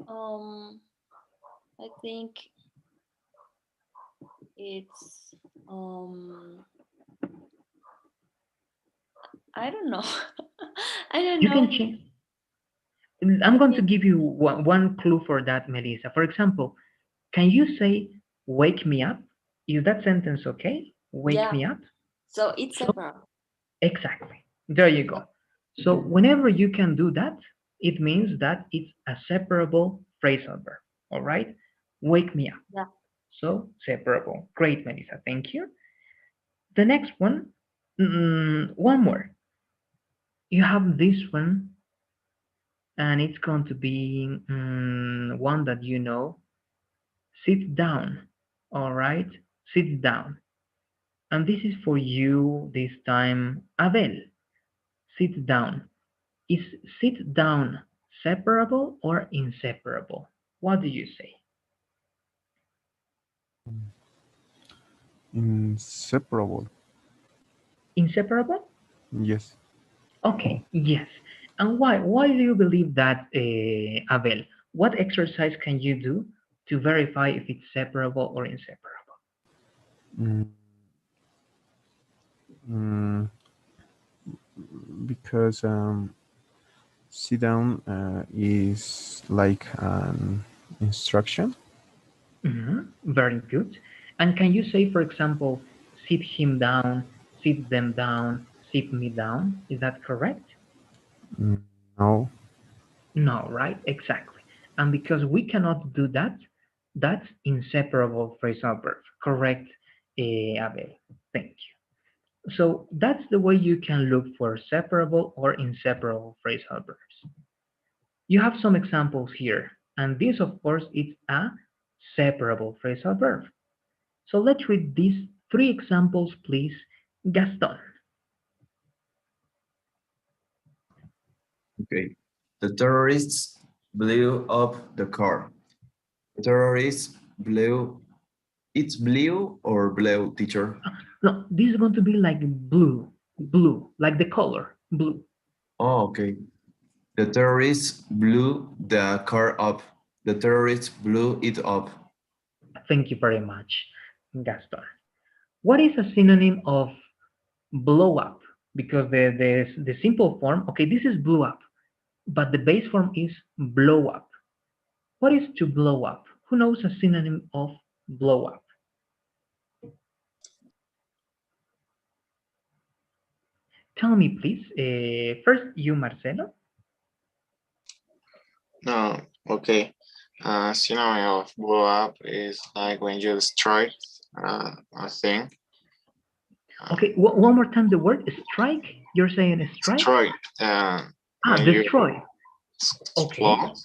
I think it's I don't know. I don't You know. can change. I'm going to give you one clue for that, Melissa. For example, can you say wake me up? Is that sentence okay? Wake Yeah. me up? So it's So, separate. exactly. There you go. So whenever you can do that, it means that it's a separable phrasal verb. All right? Wake me up. Yeah. So separable. Great, Melissa. Thank you. The next one, one more. You have this one, and it's going to be one that you know. Sit down. All right? Sit down. And this is for you this time, Abel. Sit down. Is sit down separable or inseparable? What do you say? Inseparable. Inseparable? Yes. Okay, yes. And why? Why do you believe that, Abel? What exercise can you do to verify if it's separable or inseparable? Mm, mm, because sit down is like an instruction. Very good. And can you say, for example, sit him down, sit them down, sit me down? Is that correct? Mm, no. No, right? Exactly. And because we cannot do that, that's inseparable phrasal verb. Correct, Abel. Thank you. So that's the way you can look for separable or inseparable phrasal verbs. You have some examples here, and this, of course, is a separable phrasal verb. So let's read these three examples, please. Gaston. Okay. The terrorists blew up the car. The terrorists blew. It's blue or blue, teacher? No, this is going to be like blue, blue, like the color, blue. Oh, okay. The terrorists blew the car up. The terrorists blew it up. Thank you very much, Gaston. What is a synonym of blow up? Because the simple form, okay, this is blew up, but the base form is blow up. What is to blow up? Who knows a synonym of blow up? Tell me, please. First, you, Marcelo. No, okay. Synonym of blow up is like when you destroy a thing. Okay, one more time the word strike. You're saying strike? Destroy. When you Destroy. Okay. explode.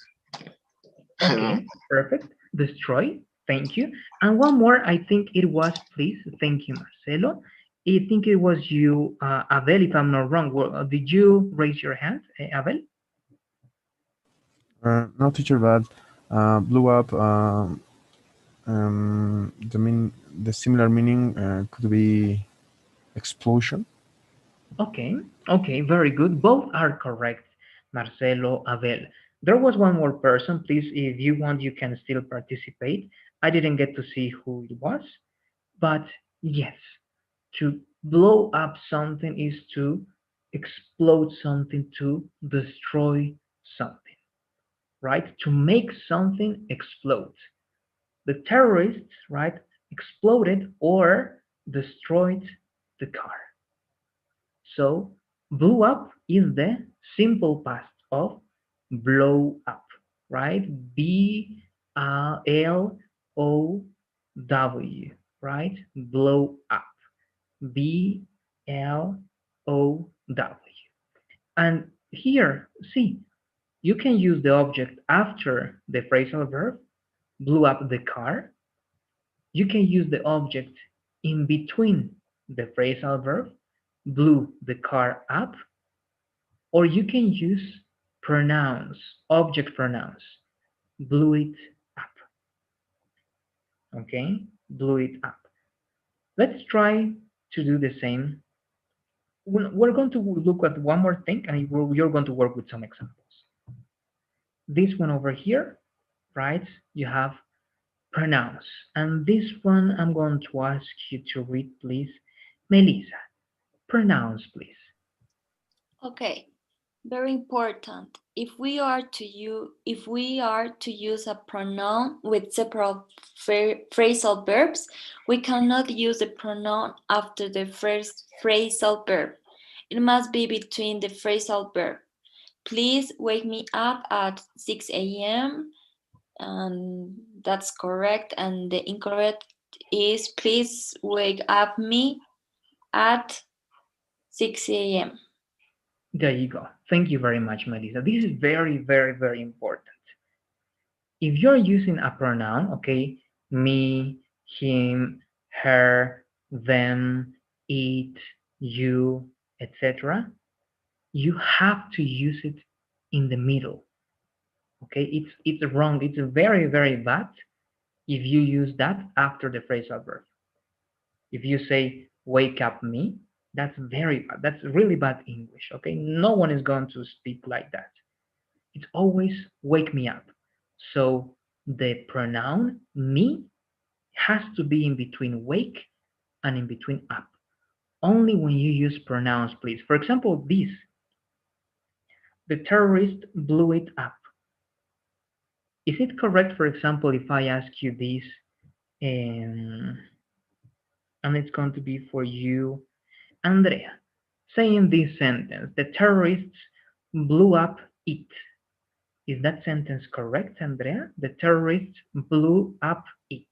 Okay, perfect. Destroy. Thank you. And one more, I think it was, please. Thank you, Marcelo. I think it was you, Abel, if I'm not wrong. Did you raise your hand, Abel? No, teacher, but blew up. The similar meaning could be explosion. Okay, okay, very good. Both are correct, Marcelo, Abel. There was one more person. Please, if you want, you can still participate. I didn't get to see who it was, but yes, to blow up something is to explode something, to destroy something, right? To make something explode. The terrorists, right, exploded or destroyed the car. So blew up is the simple past of blow up, right? B-L-O-W, right? Blow up. B-L-O-W. And here, see, you can use the object after the phrasal verb, blew up the car. You can use the object in between the phrasal verb, blew the car up, or you can use pronouns, object pronouns, blew it up. Okay, blew it up. Let's try to do the same. We're going to look at one more thing, and you're going to work with some examples. This one over here, right? You have pronouns. And this one I'm going to ask you to read, please. Melissa, pronouns, please. Okay, very important. If we are to use a pronoun with several phrasal verbs, we cannot use the pronoun after the first phrasal verb. It must be between the phrasal verb. Please wake me up at 6 a.m. And that's correct. And the incorrect is please wake up me at 6 a.m. There you go. Thank you very much, Melissa. This is very, very, very important. If you're using a pronoun, okay, me, him, her, them, it, you, etc., you have to use it in the middle. Okay, it's wrong. It's very, very bad if you use that after the phrasal verb. If you say wake up me, That's very bad. That's really bad English, okay? No one is going to speak like that. It's always wake me up. So the pronoun me has to be in between wake and in between up. Only when you use pronouns, please. For example, this, the terrorist blew it up. Is it correct, for example, if I ask you this, um, and it's going to be for you, Andrea, say in this sentence, the terrorists blew up it. Is that sentence correct, Andrea? The terrorists blew up it.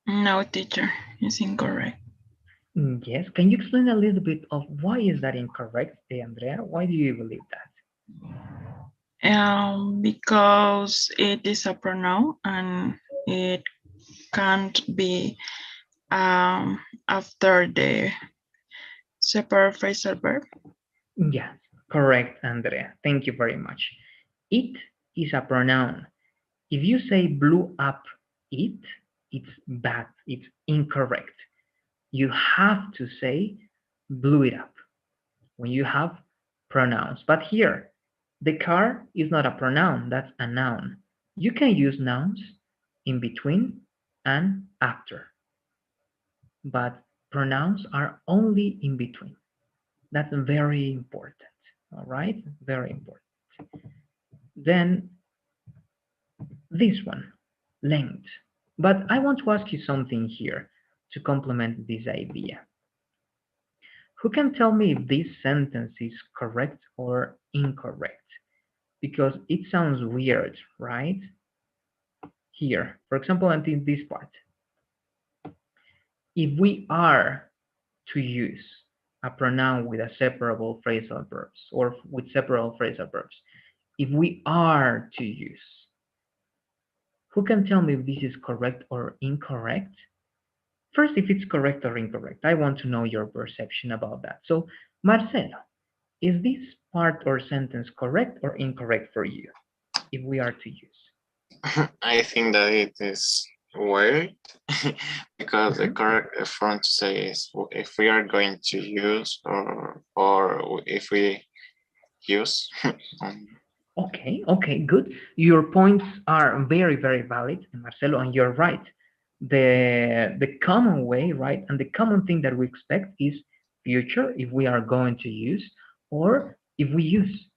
No, teacher, it's incorrect. Yes. Can you explain a little bit of why is that incorrect, Andrea? Why do you believe that? Because it is a pronoun and it can't be after the separate phrasal verb. Yes, correct, Andrea. Thank you very much. It is a pronoun. If you say blew up it, it's bad, it's incorrect. You have to say blew it up when you have pronouns. But here, the car is not a pronoun, that's a noun. You can use nouns in between and after, but pronouns are only in between. That's very important, all right? Very important. Then this one, length. But I want to ask you something here to complement this idea. Who can tell me if this sentence is correct or incorrect? Because it sounds weird, right? Here, for example, until this part. If we are to use a pronoun with a separable phrasal verbs or with separable phrasal verbs, if we are to use, who can tell me if this is correct or incorrect? First, if it's correct or incorrect, I want to know your perception about that. So, Marcelo, is this part or sentence correct or incorrect for you, if we are to use? I think that it is weird because the correct form to say is if we are going to use or if we use. Okay, okay, good. Your points are very, very valid, Marcelo, and you're right. The common way, right, and the common thing that we expect is future if we are going to use or if we use.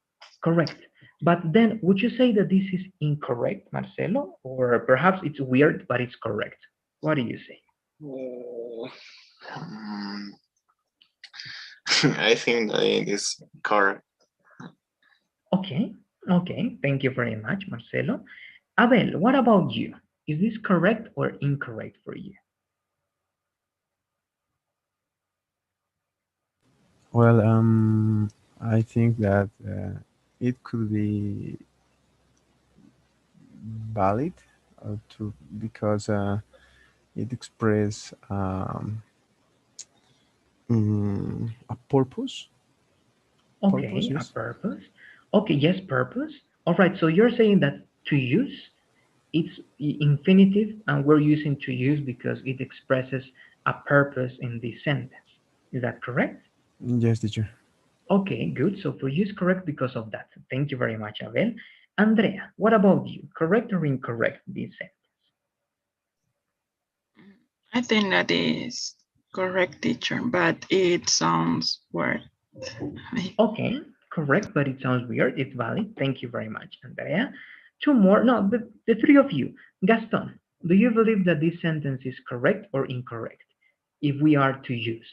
Correct. But then would you say that this is incorrect, Marcelo? Or perhaps it's weird, but it's correct? What do you say? I think that it is correct. Okay, okay. Thank you very much, Marcelo. Abel, what about you? Is this correct or incorrect for you? Well, I think that it could be valid to because it express a purpose. Purpose, Okay, a yes. purpose. Okay, yes, purpose. All right, so you're saying that to use, it's infinitive, and we're using to use because it expresses a purpose in this sentence. Is that correct? Yes, teacher. Okay, good. So for you, it's correct because of that. Thank you very much, Abel. Andrea, what about you? Correct or incorrect this sentence? I think that is correct, teacher, but it sounds weird. Okay, correct, but it sounds weird. It's valid. Thank you very much, Andrea. Two more. No, the three of you. Gaston, do you believe that this sentence is correct or incorrect if we are to use?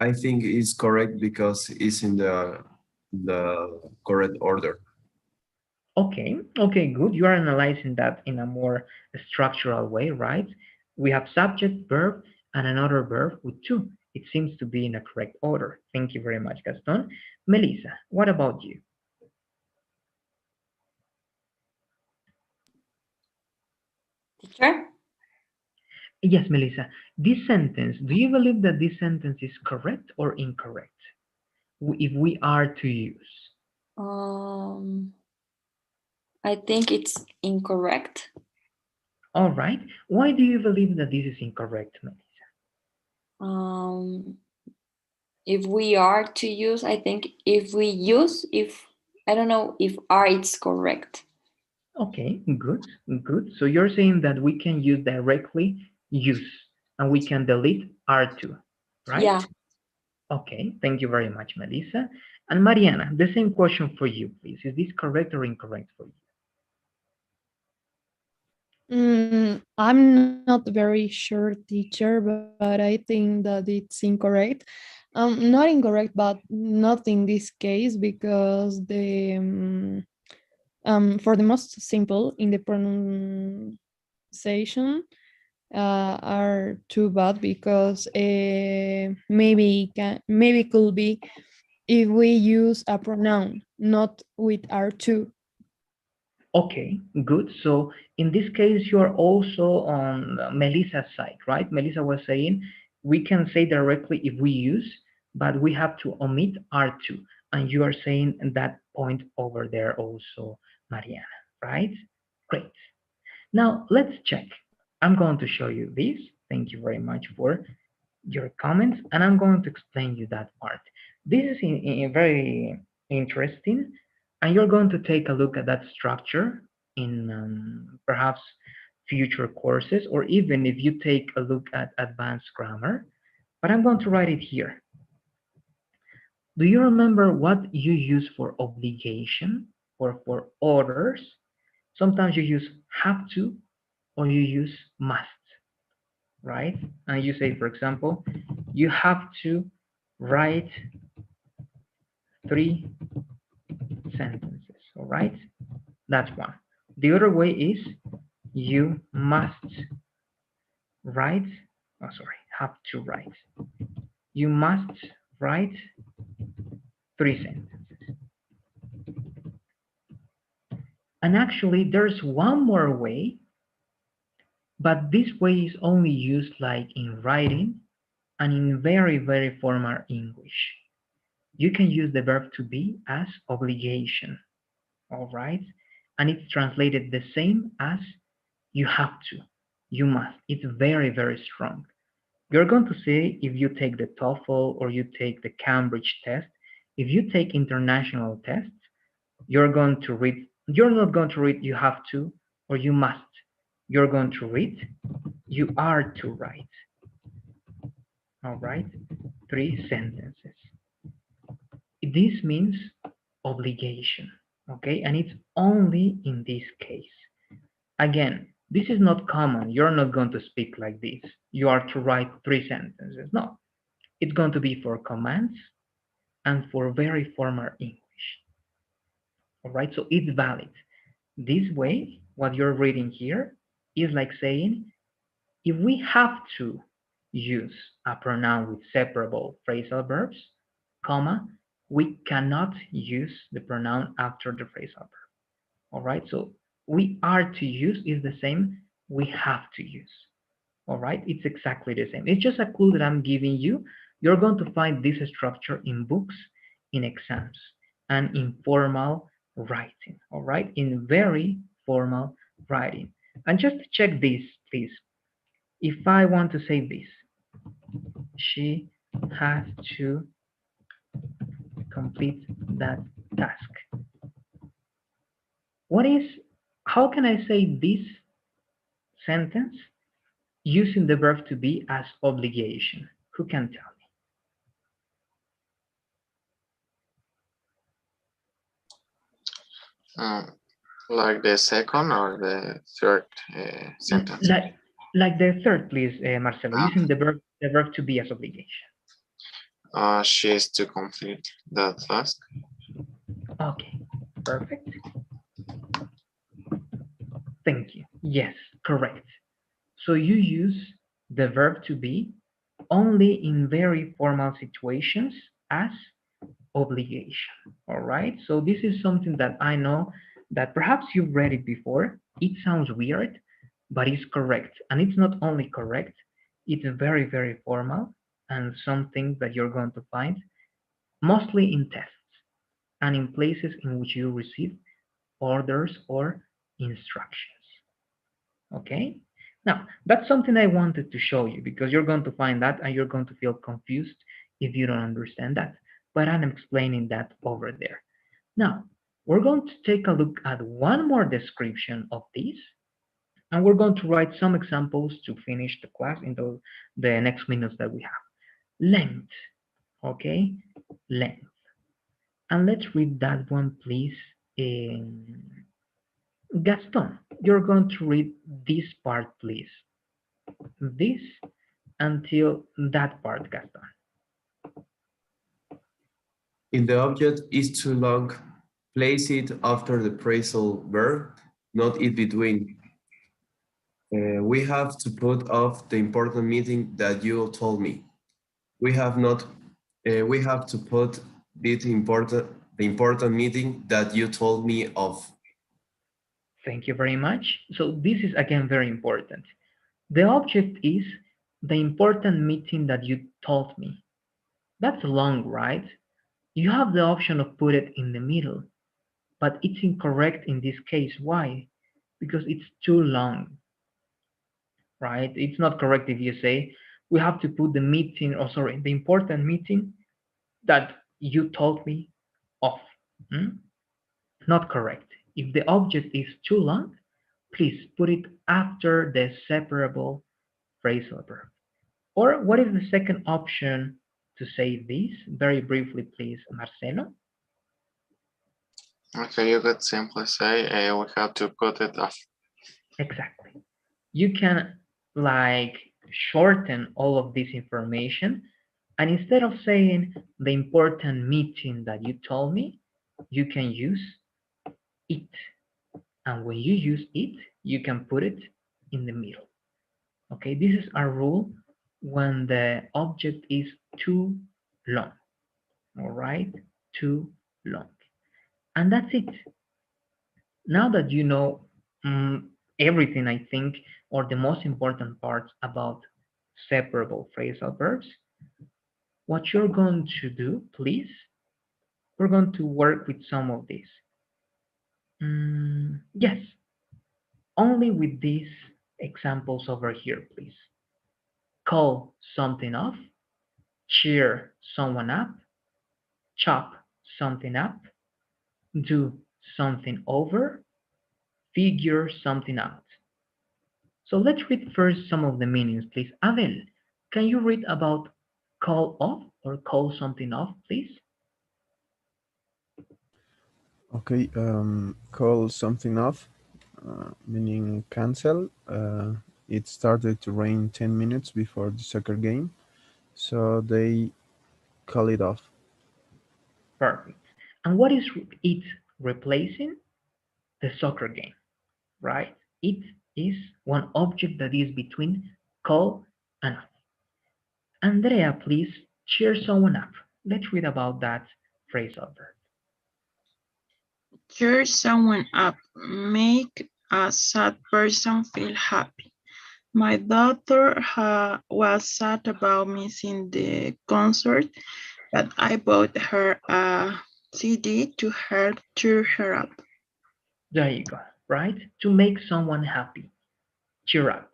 I think it's correct because it's in the correct order. Okay, okay, good. You are analyzing that in a more structural way, right? We have subject, verb, and another verb with two. It seems to be in a correct order. Thank you very much, Gaston. Melissa, what about you? Teacher? Yes, Melissa. This sentence, do you believe that this sentence is correct or incorrect? If we are to use. I think it's incorrect. All right. Why do you believe that this is incorrect, Melissa? If we are to use, I think if we use, if I don't know if are it's correct. Okay, good, good. So you're saying that we can use directly use and we can delete R2, right? Yeah. Okay, thank you very much, Melissa. And Mariana, the same question for you, please. Is this correct or incorrect for you? I'm not very sure, teacher, but I think that it's incorrect. Not incorrect, but not in this case because the for the most simple in the pronunciation are too bad because maybe could be if we use a pronoun not with R2. Okay, good. So in this case, you're also on Melissa's side, right? Melissa was saying we can say directly if we use, but we have to omit R2. And you are saying that point over there also, Mariana, right? Great. Now let's check. I'm going to show you this. Thank you very much for your comments, and I'm going to explain you that part. This is very interesting, and you're going to take a look at that structure in perhaps future courses, or even if you take a look at advanced grammar. But I'm going to write it here. Do you remember what you use for obligation or for orders? Sometimes you use have to or you use must, right? And you say, for example, you have to write 3 sentences, all right? That's one. The other way is you must write, oh, sorry, have to write. You must write 3 sentences. And actually, there's one more way, but this way is only used like in writing and in very, very formal English. You can use the verb to be as obligation, all right? And it's translated the same as you have to, you must. It's very, very strong. You're going to see if you take the TOEFL or you take the Cambridge test, if you take international tests, you're not going to read you have to or you must. You're going to read you are to write, all right? 3 sentences. This means obligation, okay? And it's only in this case. Again, this is not common. You're not going to speak like this. You are to write 3 sentences. No, it's going to be for commands and for very formal English. All right, so it's valid. This way, what you're reading here is like saying, if we have to use a pronoun with separable phrasal verbs, comma, we cannot use the pronoun after the phrasal verb. All right, so we are to use is the same we have to use. All right, it's exactly the same. It's just a clue that I'm giving you. You're going to find this structure in books, in exams, and in formal writing. All right, in very formal writing. And just check this, please. If I want to say this, she has to complete that task. How can I say this sentence using the verb to be as obligation? Who can tell Um, like the second or the third me? sentence. Like the third, please, Marcelo, using the verb to be as obligation. She is to complete that task. Okay, perfect. Thank you. Yes, correct. So you use the verb to be only in very formal situations as obligation. All right. So this is something that I know that perhaps you've read it before. It sounds weird, but it's correct. And it's not only correct, it's very, very formal and something that you're going to find mostly in tests and in places in which you receive orders or instructions. Okay. Now, that's something I wanted to show you because you're going to find that and you're going to feel confused if you don't understand that. But I'm explaining that over there. Now, we're going to take a look at one more description of this, and we're going to write some examples to finish the class in the next minutes that we have. Length, okay? Length. And let's read that one, please. Gaston, you're going to read this part, please. This until that part, Gaston. If the object is too long, place it after the phrasal verb, not in between. We have to put off the important meeting that you told me. We have not. We have to put the important meeting that you told me of. Thank you very much. So this is again very important. The object is the important meeting that you told me. That's long, right? You have the option of put it in the middle, but it's incorrect in this case. Why? Because it's too long, right? It's not correct if you say we have to put the meeting, or sorry, the important meeting that you told me of. Hmm? Not correct. If the object is too long, please put it after the separable phrasal verb. Or what is the second option to say this? Very briefly, please, Marcelo. Okay, you could simply say we have to put it off. Exactly. You can like shorten all of this information, and instead of saying the important meeting that you told me, you can use it. And when you use it, you can put it in the middle. Okay, this is our rule when the object is too long. All right, too long. And that's it. Now that you know everything, I think, or the most important parts about separable phrasal verbs, what you're going to do, please, we're going to work with some of these. Yes, only with these examples over here, please. Call something off, cheer someone up, chop something up, do something over, figure something out. So let's read first some of the meanings, please. Abel, can you read about call off or call something off, please? Okay, call something off, meaning cancel. It started to rain 10 minutes before the soccer game, so they call it off. Perfect. And what is it replacing? The soccer game, right? It is one object that is between call and off. Andrea, please cheer someone up. Let's read about that phrasal verb. Cheer someone up. Make a sad person feel happy. My daughter was sad about missing the concert, but I bought her a CD to help cheer her up. There you go, right? To make someone happy. Cheer up.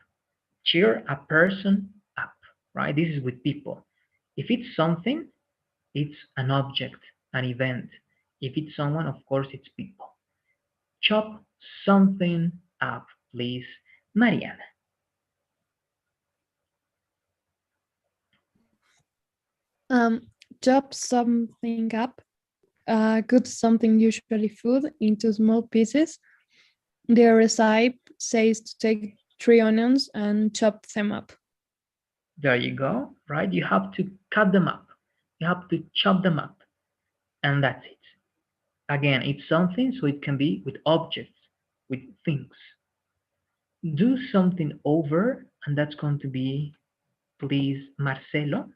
Cheer a person up, right? This is with people. If it's something, it's an object, an event. If it's someone, of course, it's people. Chop something up, please, Mariana. Chop something up, cut something, usually food, into small pieces. The recipe says to take 3 onions and chop them up. There you go, right? You have to cut them up. You have to chop them up. And that's it. Again, it's something, so it can be with objects, with things. Do something over, and that's going to be, please, Marcelo.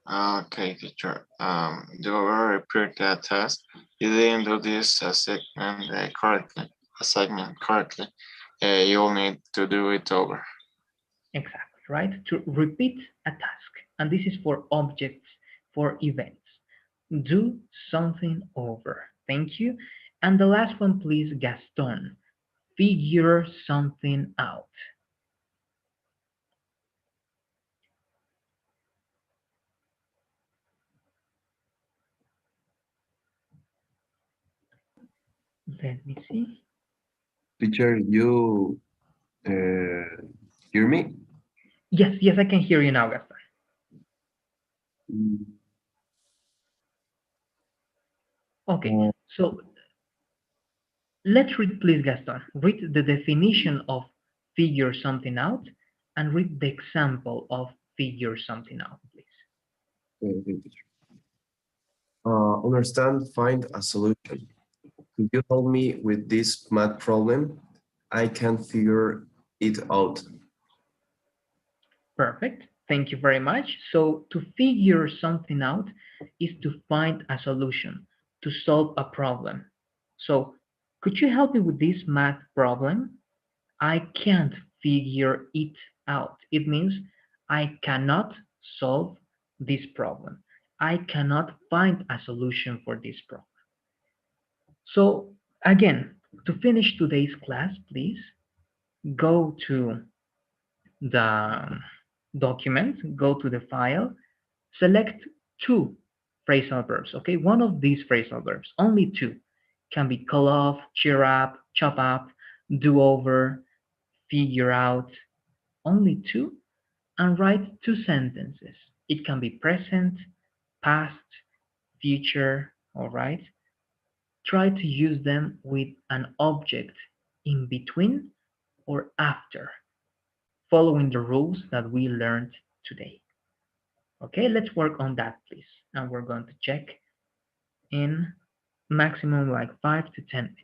Okay, teacher. Do repeat that task. You didn't do this segment correctly. You'll need to do it over. Exactly, right? To repeat a task. And this is for objects, for events. Do something over. Thank you. And the last one, please, Gaston. Figure something out. Let me see. Teacher, you hear me? Yes, yes, I can hear you now, Gaston. Mm, Okay, so let's read, please, Gaston. Read the definition of figure something out and read the example of figure something out, please. okay, teacher. Understand, find a solution. Could you help me with this math problem? I can't figure it out. Perfect. Thank you very much. So to figure something out is to find a solution, to solve a problem. So could you help me with this math problem? I can't figure it out. It means I cannot solve this problem. I cannot find a solution for this problem. So again, to finish today's class, please go to the document, go to the file, select two phrasal verbs, okay? One of these phrasal verbs, only two, can be call off, cheer up, chop up, do over, figure out, only two, and write two sentences. It can be present, past, future, all right? Try to use them with an object in between or after, following the rules that we learned today. Okay, let's work on that, please. And we're going to check in maximum like 5 to 10 minutes.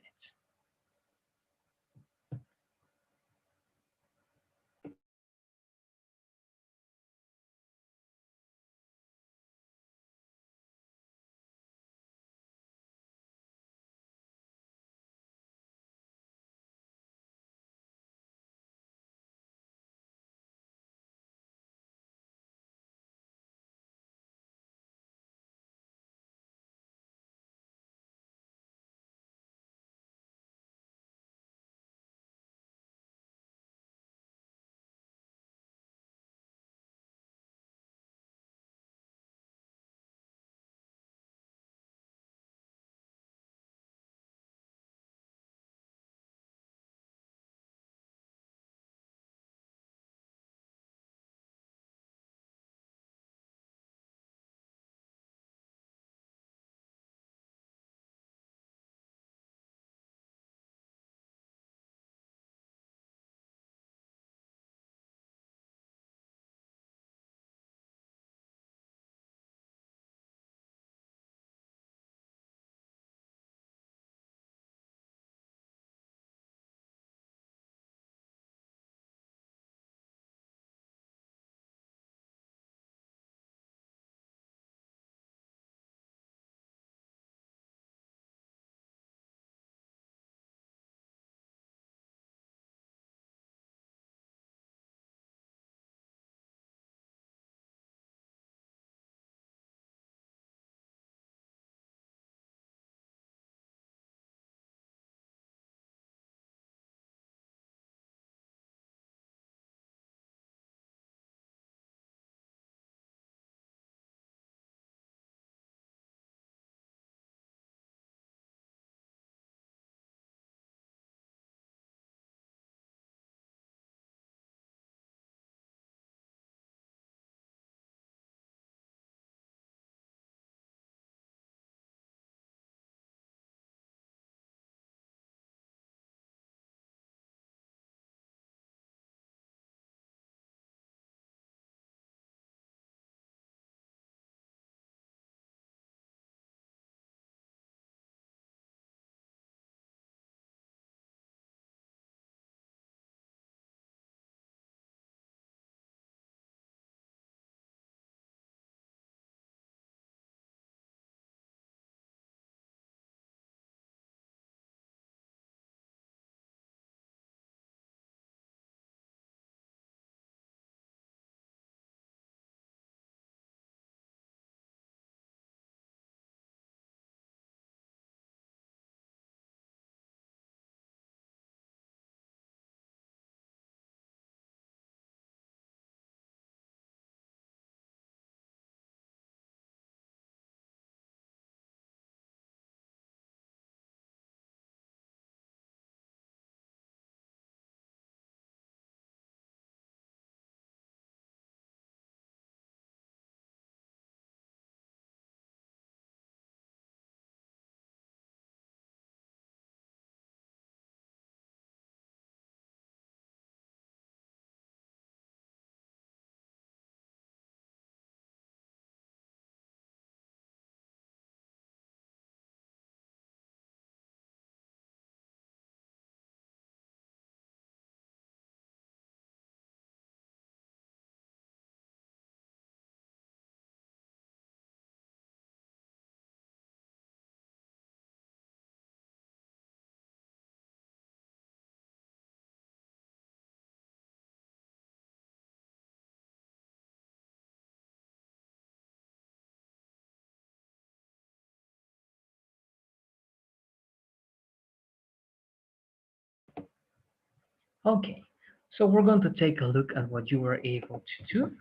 Okay, so we're going to take a look at what you were able to do,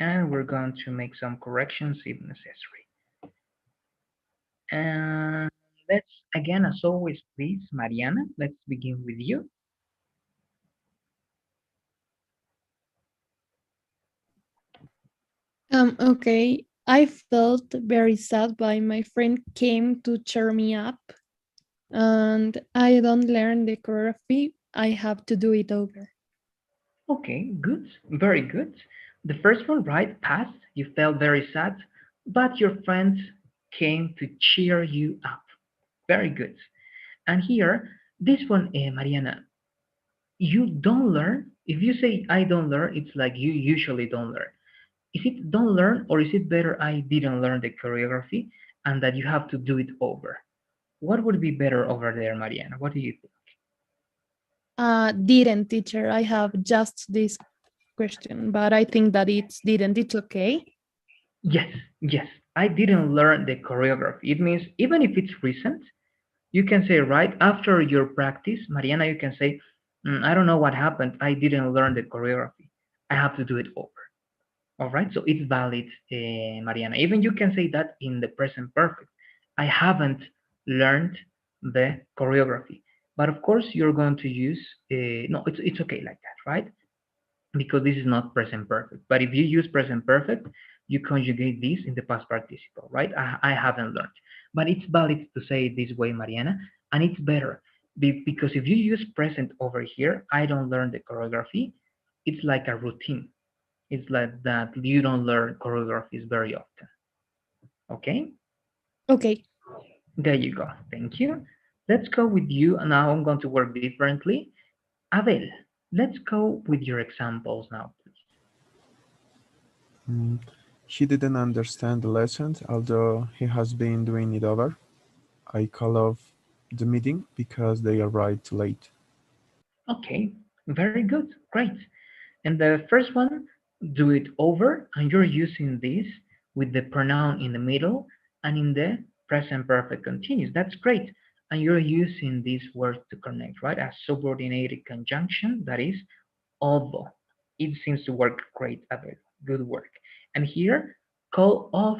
and we're going to make some corrections if necessary. And let's, again, as always, please, Mariana, let's begin with you. Okay. I felt very sad, but my friend came to cheer me up, and I don't learn the choreography. I have to do it over. Okay, good, very good. The first one, right, passed. You felt very sad, but your friends came to cheer you up. Very good. And here, this one, Mariana, you don't learn. If you say I don't learn, it's like you usually don't learn. Is it don't learn, or is it better I didn't learn the choreography and that you have to do it over? What would be better over there, Mariana? What do you think? Didn't, teacher. I have just this question, but I think that it's didn't. It's okay. Yes, yes. I didn't learn the choreography. It means even if it's recent, you can say right after your practice, Mariana, you can say, I don't know what happened. I didn't learn the choreography. I have to do it over. All right, so it's valid, Mariana. Even you can say that in the present perfect. I haven't learned the choreography, but of course you're going to use. No, it's okay like that, right? Because this is not present perfect. But if you use present perfect, you conjugate this in the past participle, right? I haven't learned, but it's valid to say it this way, Mariana, and it's better because if you use present over here, I don't learn the choreography. It's like a routine. It's like that you don't learn choreographies very often. Okay, Okay. there you go. Thank you. Let's go with you. And now I'm going to work differently. Abel, let's go with your examples now, please. Mm, He didn't understand the lesson, although he has been doing it over. I call off the meeting because they arrived late. Okay, very good. Great. And the first one, do it over, and you're using this with the pronoun in the middle and in the present perfect continuous. That's great. And you're using these words to connect, right? A subordinated conjunction, that is, although. It seems to work great, Abel. Good work. And here, call off,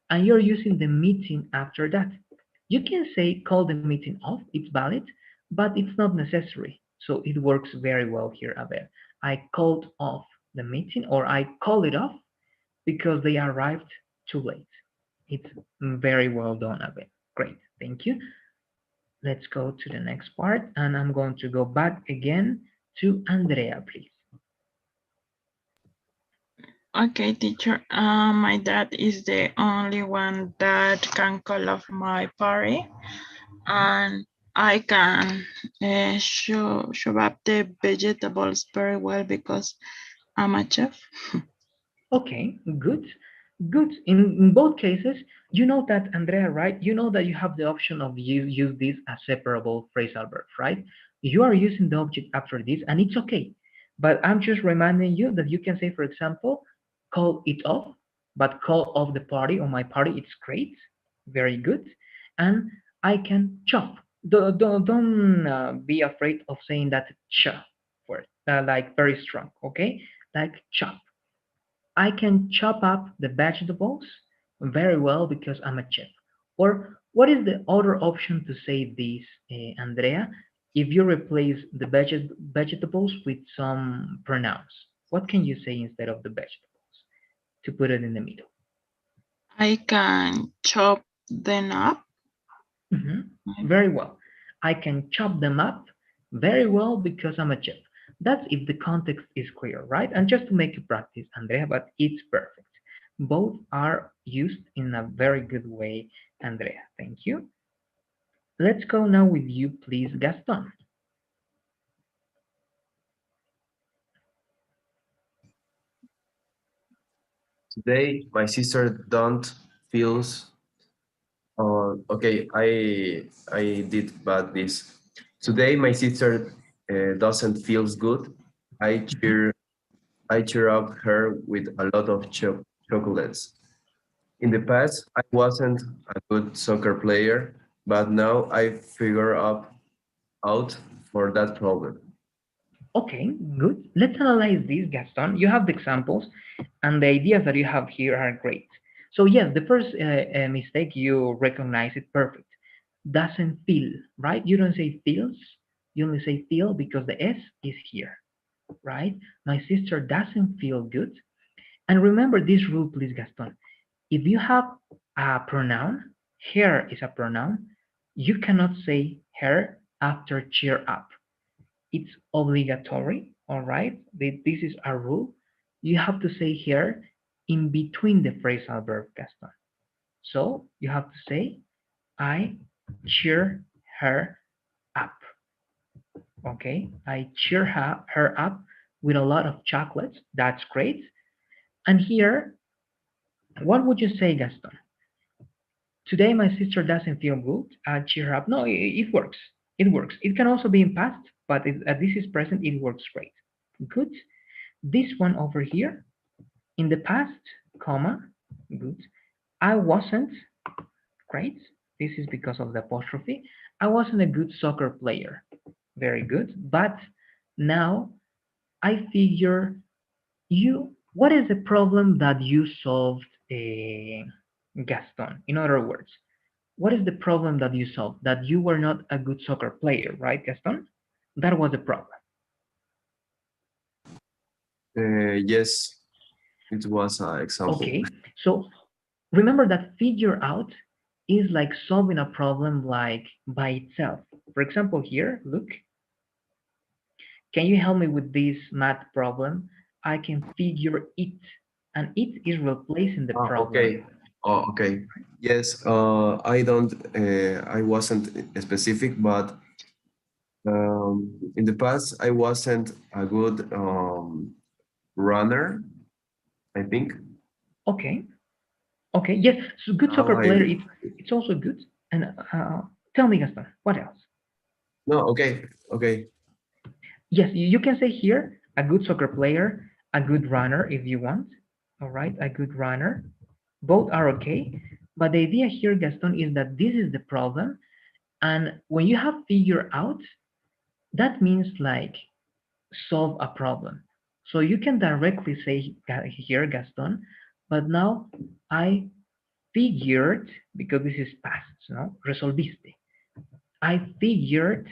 and you're using the meeting after that. You can say call the meeting off, it's valid, but it's not necessary. So it works very well here, Abel. I called off the meeting, or I call it off because they arrived too late. It's very well done, Abel. Great, thank you. Let's go to the next part, and I'm going to go back again to Andrea, please. Okay, teacher. My dad is the only one that can call off my party, and I can show up the vegetables very well because I'm a chef. Okay, good, good. In both cases, you know that, Andrea, right? You know that you have the option of use this as separable phrasal verbs, right? You are using the object after this, and it's okay. But I'm just reminding you that you can say, for example, call it off, but call off the party or my party. It's great, very good. And I can chop. Don't be afraid of saying that ch word, like very strong, okay? Like chop. I can chop up the vegetables very well because I'm a chef. Or what is the other option to say this, Andrea? If you replace the vegetables with some pronouns, what can you say instead of the vegetables to put it in the middle? I can chop them up. Very well. I can chop them up very well because I'm a chef. That's if the context is clear, right? And just to make you practice, Andrea, but it's perfect. Both are used in a very good way, Andrea. Thank you. Let's go now with you, please, Gaston. Today, my sister don't feels. Okay, I did bad this. Today, my sister doesn't feels good. I cheer I cheer up her with a lot of chocolates. In the past, I wasn't a good soccer player, but now I figure out for that problem. Okay, good. Let's analyze this, Gaston. You have the examples, and the ideas that you have here are great. So yes, the first mistake, you recognize it perfect. Doesn't feel, right? You don't say feels, you only say feel because the S is here, right? My sister doesn't feel good. And remember this rule, please, Gaston. If you have a pronoun, her is a pronoun, you cannot say her after cheer up. It's obligatory, all right? This is a rule. You have to say her in between the phrasal verb, Gaston. So you have to say, I cheer her up. Okay, I cheer her up with a lot of chocolates. That's great. And here, what would you say, Gaston? Today my sister doesn't feel good. I cheer her up. No, it works. It works. It can also be in past, but this is present. It works great. Good. This one over here, in the past, comma, good. I wasn't, great. This is because of the apostrophe. I wasn't a good soccer player. Very good. But now I figure what is the problem that you solved, Gaston? In other words, what is the problem that you solved? That you were not a good soccer player, right, Gaston? That was the problem. Yes, it was an example. Okay, so remember that figure out is like solving a problem like by itself. For example, here, look, can you help me with this math problem? I can figure it, and it is replacing the problem. Okay. Oh, okay. Yes, I wasn't specific, but in the past, I wasn't a good runner, I think. Okay, okay, yes, so good Now soccer player, it's also good. And tell me, Gaston, what else? No, okay, okay. Yes, you can say here a good soccer player, a good runner if you want. All right, a good runner. Both are okay. But the idea here, Gaston, is that this is the problem. And when you have figured out, that means like solve a problem. So you can directly say here, Gaston, but now I figured, because this is past, no? Resolviste. I figured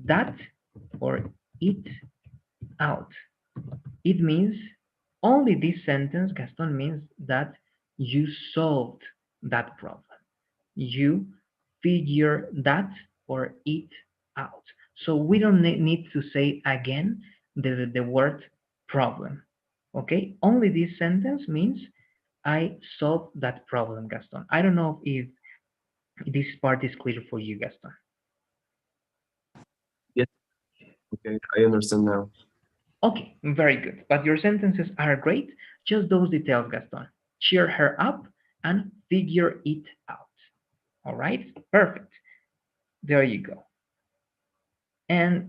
that or it out. It means only this sentence, Gaston, means that you solved that problem. You figure that or it out. So we don't need to say again the word problem. Okay? Only this sentence means I solved that problem, Gaston. I don't know if this part is clear for you, Gaston. Yes, okay, I understand now. Okay, very good. But your sentences are great. Just those details, Gaston. Cheer her up and figure it out. All right, perfect. There you go. And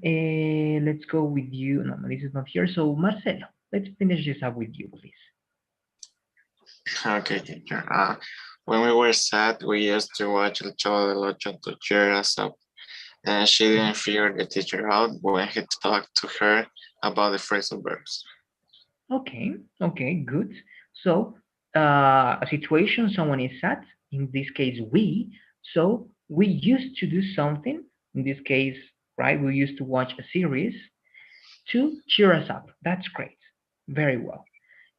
let's go with you. No, this is not here. So Marcelo, let's finish this up with you, please. Okay, teacher. When we were sad, we used to watch El Chavo del Ocho to cheer us up. And she didn't figure the teacher out when he talked to her about the phrasal verbs. Okay, okay, good. So a situation, someone is sad, in this case we, so we used to do something, in this case, right, we used to watch a series to cheer us up. That's great, very well.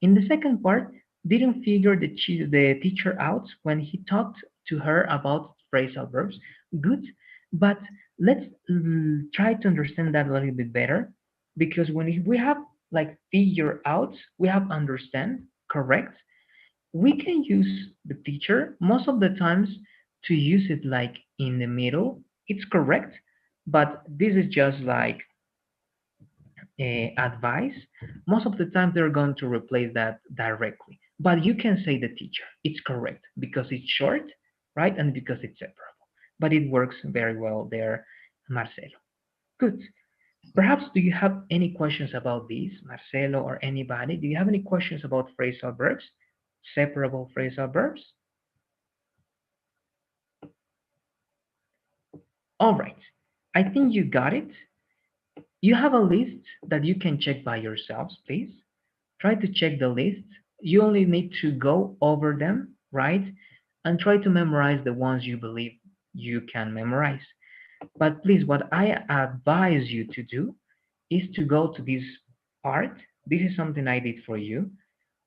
In the second part, didn't figure the teacher out when he talked to her about phrasal verbs. Good, but let's try to understand that a little bit better, because when we have like figure out, we have understand, correct? We can use the teacher most of the times to use it like in the middle. It's correct, but this is just like advice. Most of the time they're going to replace that directly. But you can say the teacher. It's correct because it's short, right? And because it's separable. But it works very well there, Marcelo. Good. Perhaps do you have any questions about this, Marcelo or anybody? Do you have any questions about phrasal verbs, separable phrasal verbs? All right. I think you got it. You have a list that you can check by yourselves, please. Try to check the list. You only need to go over them, right? And try to memorize the ones you believe you can memorize. But please, what I advise you to do is to go to this part. This is something I did for you.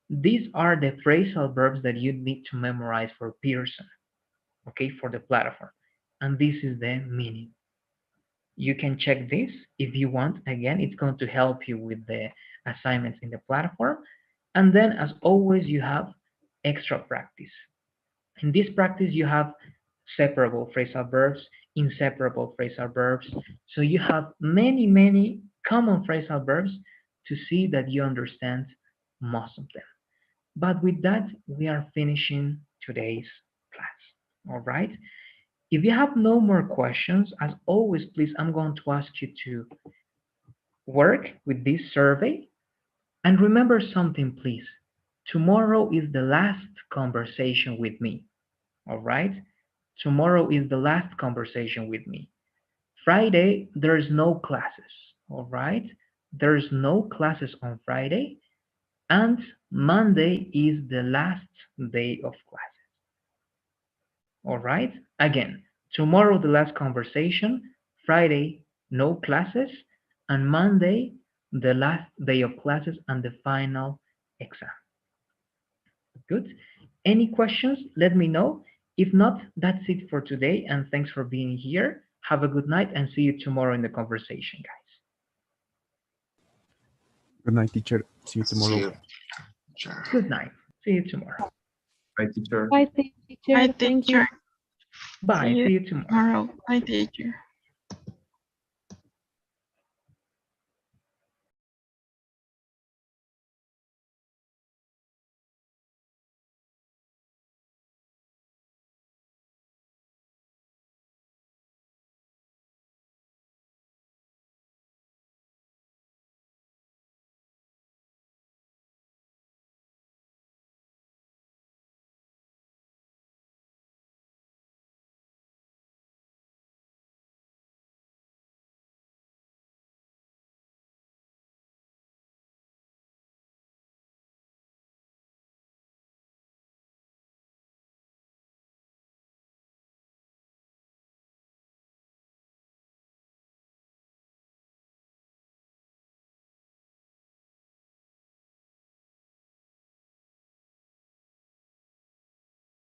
These are the phrasal verbs that you need to memorize for Pearson, okay, for the platform. And this is the meaning. You can check this if you want. Again, it's going to help you with the assignments in the platform. And then, as always, you have extra practice. In this practice, you have separable phrasal verbs, inseparable phrasal verbs. So you have many, many common phrasal verbs to see that you understand most of them. But with that, we are finishing today's class. All right. If you have no more questions, as always, please, I'm going to ask you to work with this survey. And remember something, please. Tomorrow is the last conversation with me. All right? Tomorrow is the last conversation with me. Friday, there's no classes. All right? There's no classes on Friday. And Monday is the last day of classes. All right? Again, tomorrow the last conversation, Friday no classes, and Monday the last day of classes and the final exam. Good. Any questions? Let me know. If not, that's it for today, and thanks for being here. Have a good night and see you tomorrow in the conversation, guys. Good night, teacher. See you tomorrow. See you. Sure. Good night. See you tomorrow. Bye, teacher. Bye, teacher. Bye, Thank you. teacher. Bye. See you See you tomorrow. tomorrow. Bye, teacher.